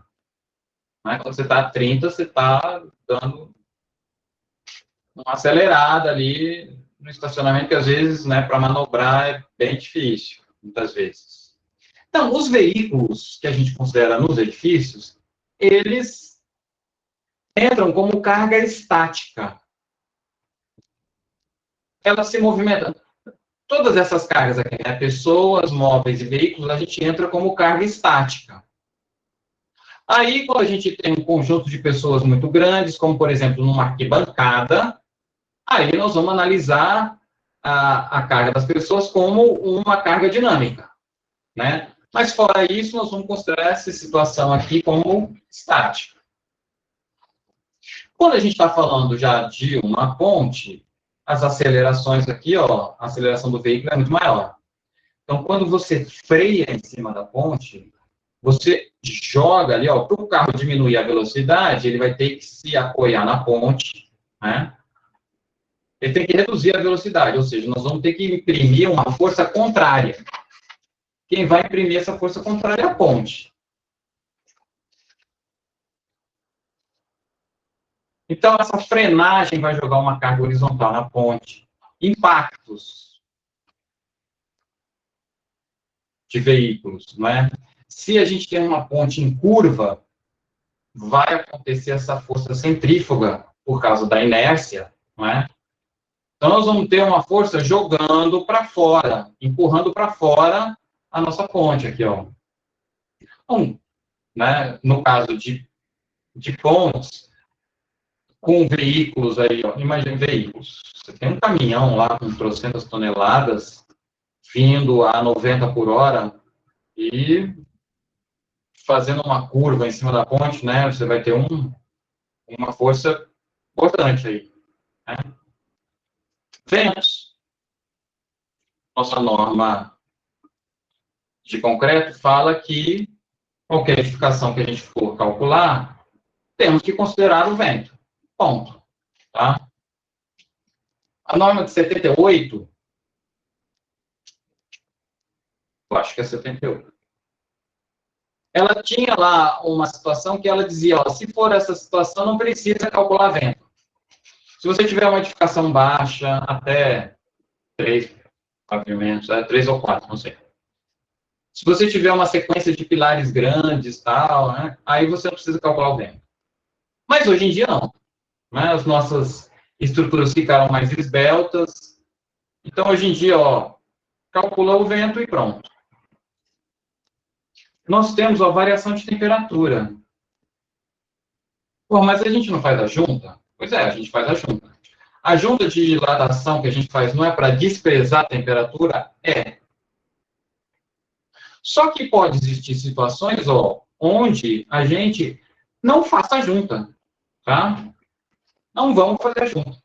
S1: Né? Quando você está a 30, você está dando uma acelerada ali no estacionamento, que às vezes, né, para manobrar é bem difícil, muitas vezes. Então, os veículos que a gente considera nos edifícios, eles entram como carga estática. Ela se movimenta. Todas essas cargas aqui, né, pessoas, móveis e veículos, a gente entra como carga estática. Aí, quando a gente tem um conjunto de pessoas muito grandes, como, por exemplo, numa arquibancada, aí nós vamos analisar a carga das pessoas como uma carga dinâmica, né? Mas, fora isso, nós vamos considerar essa situação aqui como estática. Quando a gente está falando já de uma ponte, as acelerações aqui, ó, a aceleração do veículo é muito maior. Então, quando você freia em cima da ponte, você joga ali, ó, para o carro diminuir a velocidade, ele vai ter que se apoiar na ponte, né? Ele tem que reduzir a velocidade, ou seja, nós vamos ter que imprimir uma força contrária. Quem vai imprimir essa força contrária é a ponte. Então, essa frenagem vai jogar uma carga horizontal na ponte. Impactos de veículos, não é? Se a gente tem uma ponte em curva, vai acontecer essa força centrífuga por causa da inércia, não é? Então, nós vamos ter uma força jogando para fora, empurrando para fora a nossa ponte aqui, ó. Então, né, no caso de pontes, com veículos aí, ó, imagine veículos. Você tem um caminhão lá com 300 toneladas, vindo a 90 por hora e fazendo uma curva em cima da ponte, né, você vai ter uma força importante aí, né? Ventos. Nossa norma de concreto fala que qualquer edificação que a gente for calcular, temos que considerar o vento. Ponto. Tá? A norma de 78, eu acho que é 78, ela tinha lá uma situação que ela dizia, ó, se for essa situação, não precisa calcular vento. Se você tiver uma edificação baixa, até 3 pavimentos, 3 ou 4, não sei. Se você tiver uma sequência de pilares grandes, tal, né, aí você não precisa calcular o vento. Mas hoje em dia não. Né, as nossas estruturas ficaram mais esbeltas. Então, hoje em dia, ó, calcula o vento e pronto. Nós temos a variação de temperatura. Pô, mas a gente não faz a junta? Pois é, a gente faz a junta. A junta de dilatação que a gente faz não é para desprezar a temperatura? É. Só que pode existir situações, ó, onde a gente não faça a junta, tá? Não vamos fazer a junta.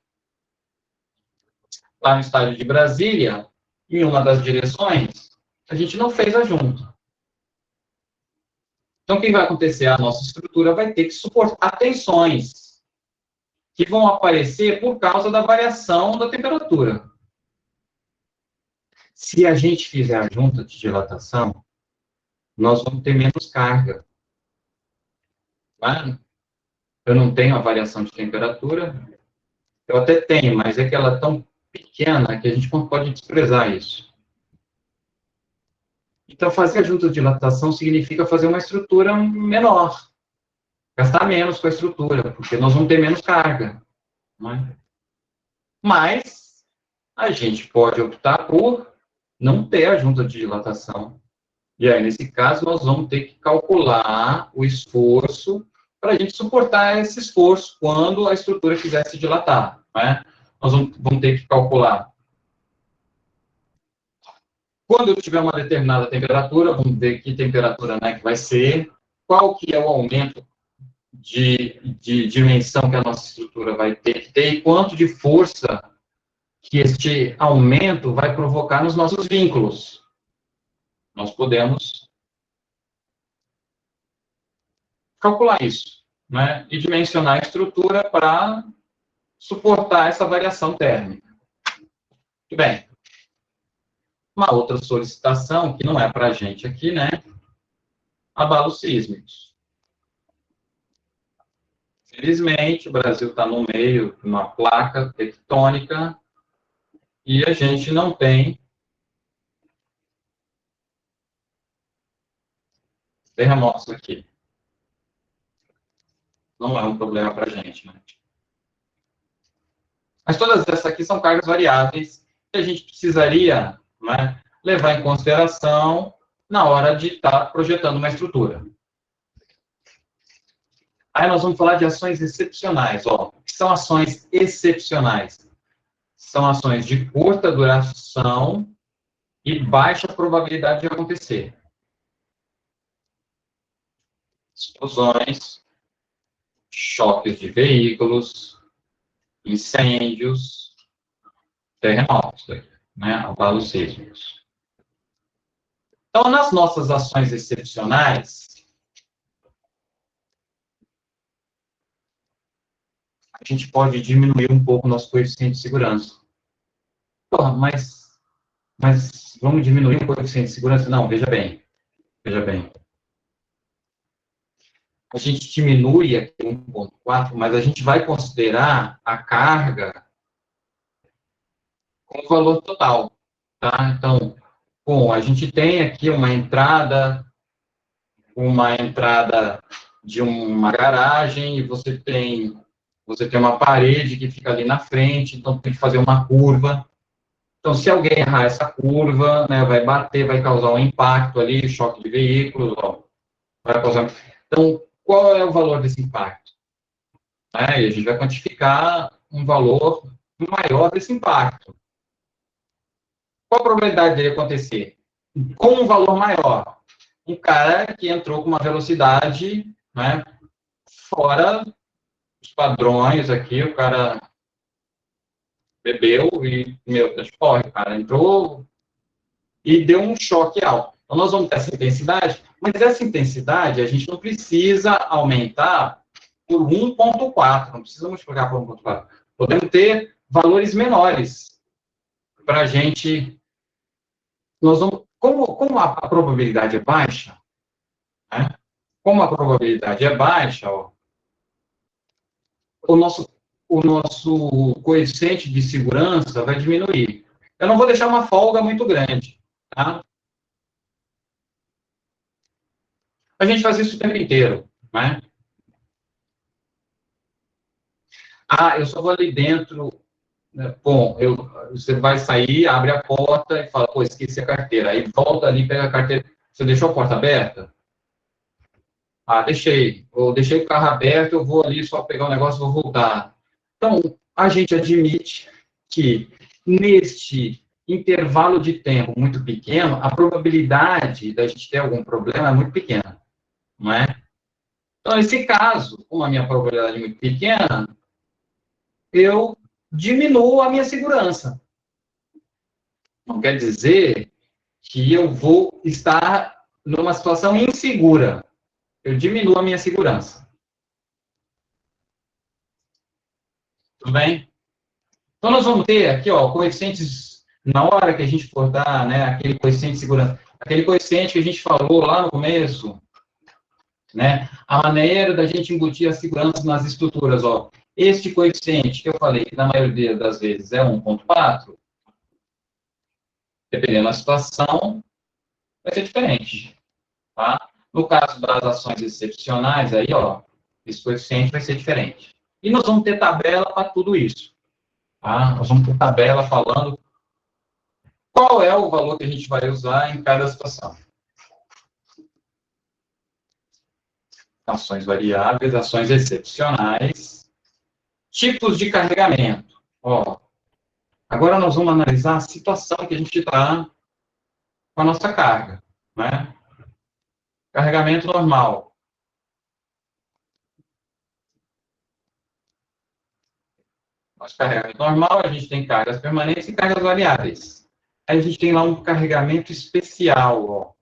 S1: Lá no estádio de Brasília, em uma das direções, a gente não fez a junta. Então, o que vai acontecer? A nossa estrutura vai ter que suportar tensões que vão aparecer por causa da variação da temperatura. Se a gente fizer a junta de dilatação, nós vamos ter menos carga. Tá? Eu não tenho a variação de temperatura, eu até tenho, mas é que ela é tão pequena que a gente não pode desprezar isso. Então, fazer a junta de dilatação significa fazer uma estrutura menor, gastar menos com a estrutura, porque nós vamos ter menos carga. Não é? Mas, a gente pode optar por não ter a junta de dilatação. E aí, nesse caso, nós vamos ter que calcular o esforço para a gente suportar esse esforço quando a estrutura quiser se dilatar. Não é? Nós vamos ter que calcular. Quando eu tiver uma determinada temperatura, vamos ver que temperatura, né, que vai ser, qual que é o aumento de dimensão que a nossa estrutura vai ter que ter e quanto de força que este aumento vai provocar nos nossos vínculos. Nós podemos calcular isso, né, e dimensionar a estrutura para suportar essa variação térmica. Muito bem. Uma outra solicitação, que não é para a gente aqui, né? Abalos sísmicos. Felizmente, o Brasil está no meio de uma placa tectônica e a gente não tem terremotos aqui. Não é um problema para a gente, né? Mas todas essas aqui são cargas variáveis que a gente precisaria, né, levar em consideração na hora de estar projetando uma estrutura. Aí nós vamos falar de ações excepcionais. Ó. O que são ações excepcionais? São ações de curta duração e baixa probabilidade de acontecer. Explosões, choques de veículos, incêndios, terremotos, né, abalos sísmicos. Então, nas nossas ações excepcionais, a gente pode diminuir um pouco o nosso coeficiente de segurança. Porra, mas vamos diminuir o coeficiente de segurança? Não, veja bem. A gente diminui aqui 1,4, mas a gente vai considerar a carga com o valor total, tá? Então, bom, a gente tem aqui uma entrada de uma garagem, e você tem uma parede que fica ali na frente, então tem que fazer uma curva. Então, se alguém errar essa curva, né, vai bater, vai causar um impacto ali, choque de veículos, ó, vai causar... Então, qual é o valor desse impacto? E a gente vai quantificar um valor maior desse impacto. Qual a probabilidade dele acontecer? Com um valor maior. Um cara que entrou com uma velocidade, né, fora os padrões aqui, o cara bebeu e, meu Deus, corre, o cara entrou e deu um choque alto. Então, nós vamos ter essa intensidade, mas essa intensidade a gente não precisa aumentar por 1,4, não precisa multiplicar por 1,4. Podemos ter valores menores para a gente... Nós vamos, como a probabilidade é baixa, né? Como a probabilidade é baixa, ó, o nosso coeficiente de segurança vai diminuir. Eu não vou deixar uma folga muito grande, tá? A gente faz isso o tempo inteiro, né? Eu só vou ali dentro, né? Bom, você vai sair, abre a porta e fala, pô, esqueci a carteira. Aí volta ali, pega a carteira. Você deixou a porta aberta? Deixei. Eu deixei o carro aberto, eu vou ali só pegar o negócio e vou voltar. Então, a gente admite que neste intervalo de tempo muito pequeno, a probabilidade da gente ter algum problema é muito pequena, não é? Então, nesse caso, como a minha probabilidade é muito pequena, eu diminuo a minha segurança. Não quer dizer que eu vou estar numa situação insegura. Eu diminuo a minha segurança. Tudo bem? Então, nós vamos ter aqui, ó, coeficientes, na hora que a gente for dar, né, aquele coeficiente de segurança, aquele coeficiente que a gente falou lá no começo, né, a maneira da gente embutir a segurança nas estruturas, ó, este coeficiente que eu falei, que na maioria das vezes é 1,4, dependendo da situação, vai ser diferente, tá? No caso das ações excepcionais, aí, ó, esse coeficiente vai ser diferente. E nós vamos ter tabela para tudo isso, tá? Nós vamos ter tabela falando qual é o valor que a gente vai usar em cada situação. Ações variáveis, ações excepcionais, tipos de carregamento. Ó, agora nós vamos analisar a situação que a gente está com a nossa carga, né? Carregamento normal. Nosso carregamento normal, a gente tem cargas permanentes e cargas variáveis. Aí a gente tem lá um carregamento especial, ó.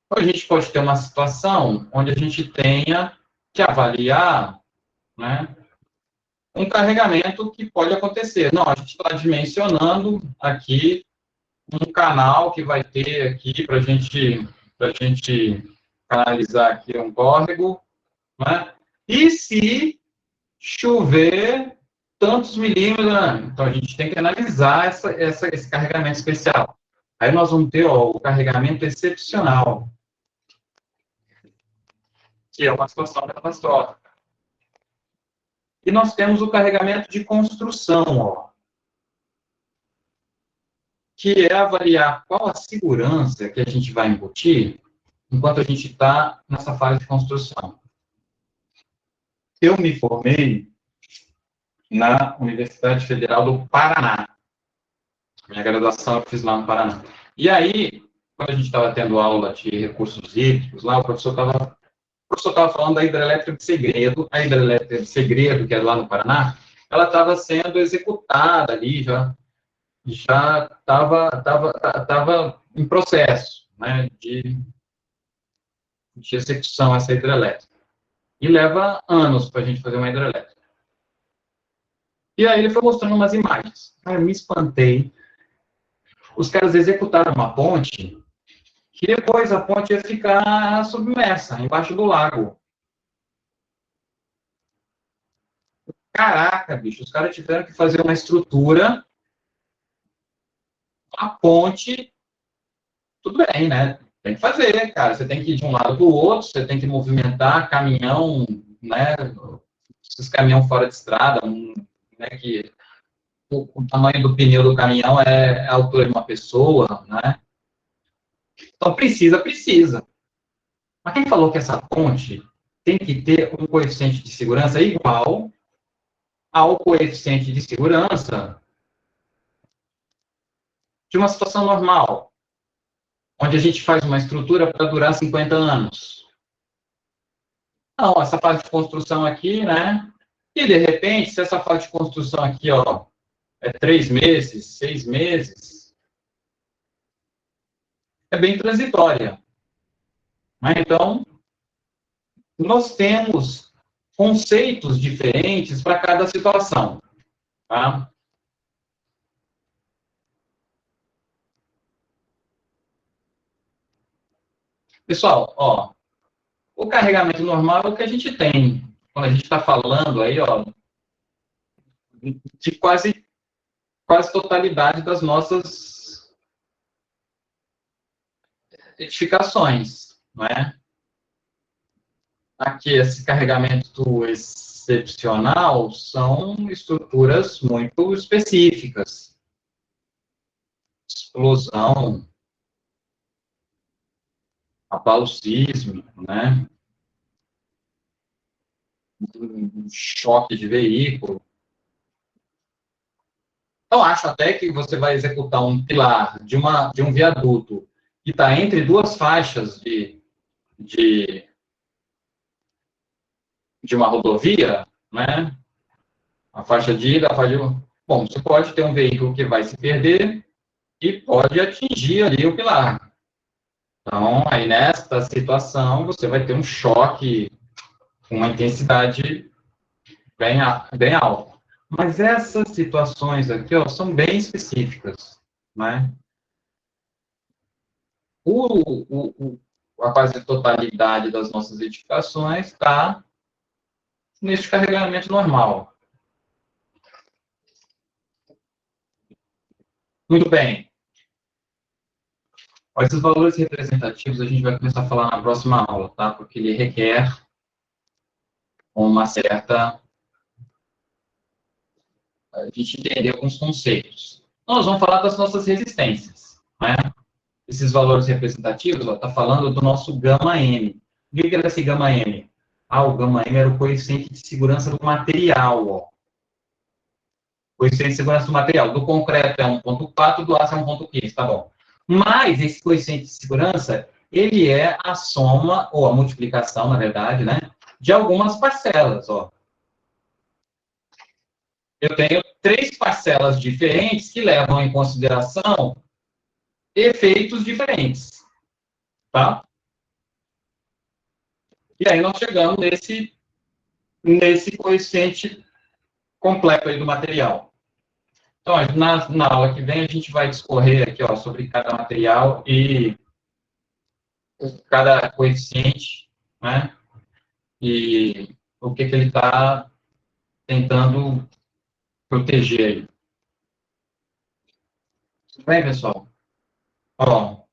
S1: Então, a gente pode ter uma situação onde a gente tenha que avaliar, né, um carregamento que pode acontecer. Não, a gente está dimensionando aqui um canal que vai ter aqui para a gente canalizar aqui um córrego, né? E se chover tantos milímetros, né? Então a gente tem que analisar esse carregamento especial. Aí nós vamos ter, ó, o carregamento excepcional, que é uma situação catastrófica. E nós temos o carregamento de construção, ó, que é avaliar qual a segurança que a gente vai embutir enquanto a gente está nessa fase de construção. Eu me formei na Universidade Federal do Paraná. Minha graduação eu fiz lá no Paraná. E aí, quando a gente estava tendo aula de recursos hídricos, lá o professor estava falando da hidrelétrica de Segredo. A hidrelétrica de Segredo, que é lá no Paraná, ela estava sendo executada ali já. já estava em processo, né, de execução essa hidrelétrica. E leva anos para a gente fazer uma hidrelétrica. E aí ele foi mostrando umas imagens. Cara, me espantei. Os caras executaram uma ponte que depois a ponte ia ficar submersa, embaixo do lago. Caraca, bicho, os caras tiveram que fazer uma estrutura, a ponte, tudo bem, né? Tem que fazer, cara. Você tem que ir de um lado para o outro, você tem que movimentar caminhão, né? Esses caminhão fora de estrada, né? Que o tamanho do pneu do caminhão é a altura de uma pessoa, né? Então precisa. Mas quem falou que essa ponte tem que ter um coeficiente de segurança igual ao coeficiente de segurança de uma situação normal, onde a gente faz uma estrutura para durar 50 anos. Não, essa fase de construção aqui, né? E, de repente, se essa fase de construção aqui, ó, é 3 meses, 6 meses, é bem transitória. Né? Então, nós temos conceitos diferentes para cada situação. Tá? Pessoal, ó, o carregamento normal é o que a gente tem. Quando a gente está falando aí, ó, de quase totalidade das nossas edificações, não é? Aqui, esse carregamento excepcional são estruturas muito específicas. Explosão, abalo sísmico, né? Um choque de veículo. Então, acho até que você vai executar um pilar de um viaduto que está entre duas faixas de uma rodovia, né? A faixa de ida, a faixa de... Bom, você pode ter um veículo que vai se perder e pode atingir ali o pilar. Então, aí nesta situação, você vai ter um choque com uma intensidade bem alta. Mas essas situações aqui, ó, são bem específicas, né? A quase totalidade das nossas edificações está neste carregamento normal. Muito bem. Esses valores representativos a gente vai começar a falar na próxima aula, tá? Porque ele requer uma certa... a gente entender alguns conceitos. Nós vamos falar das nossas resistências, né? Esses valores representativos, está falando do nosso gama-M. O que era esse gama-M? O gama-M era o coeficiente de segurança do material, ó. Coeficiente de segurança do material. Do concreto é 1,4, do aço é 1,15, tá bom. Mas esse coeficiente de segurança, ele é a soma, ou a multiplicação, na verdade, né, de algumas parcelas, ó. Eu tenho 3 parcelas diferentes que levam em consideração efeitos diferentes, tá? E aí nós chegamos nesse coeficiente completo aí do material. Então, na aula que vem, a gente vai discorrer aqui, ó, sobre cada material e cada coeficiente, né? E o que ele está tentando proteger aí. Tudo bem, pessoal? Ó,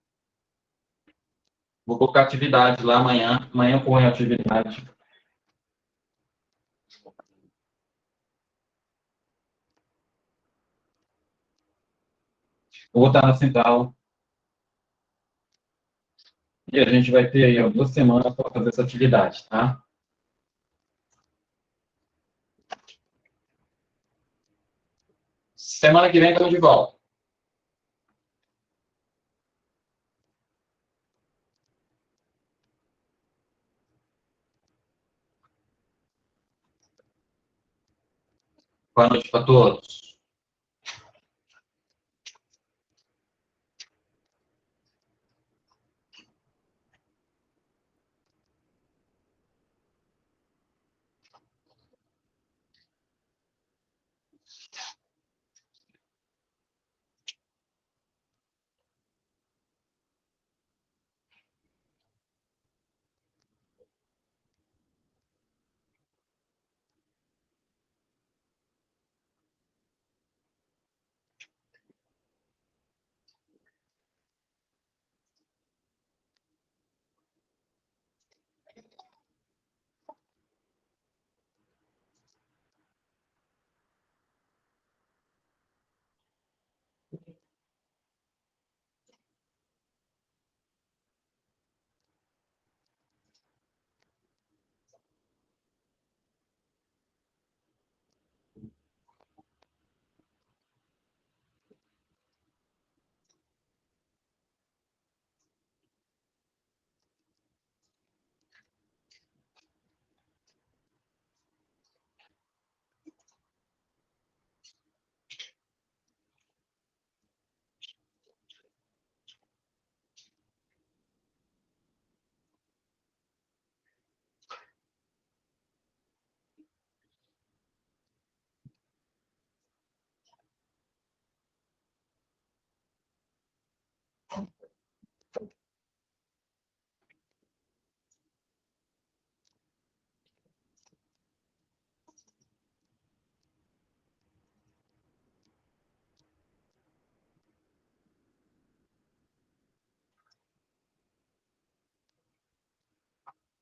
S1: vou colocar atividade lá amanhã. Amanhã eu ponho atividade. Eu vou estar na central. E a gente vai ter aí, ó, 2 semanas para fazer essa atividade, tá? Semana que vem estamos de volta. Boa noite para todos.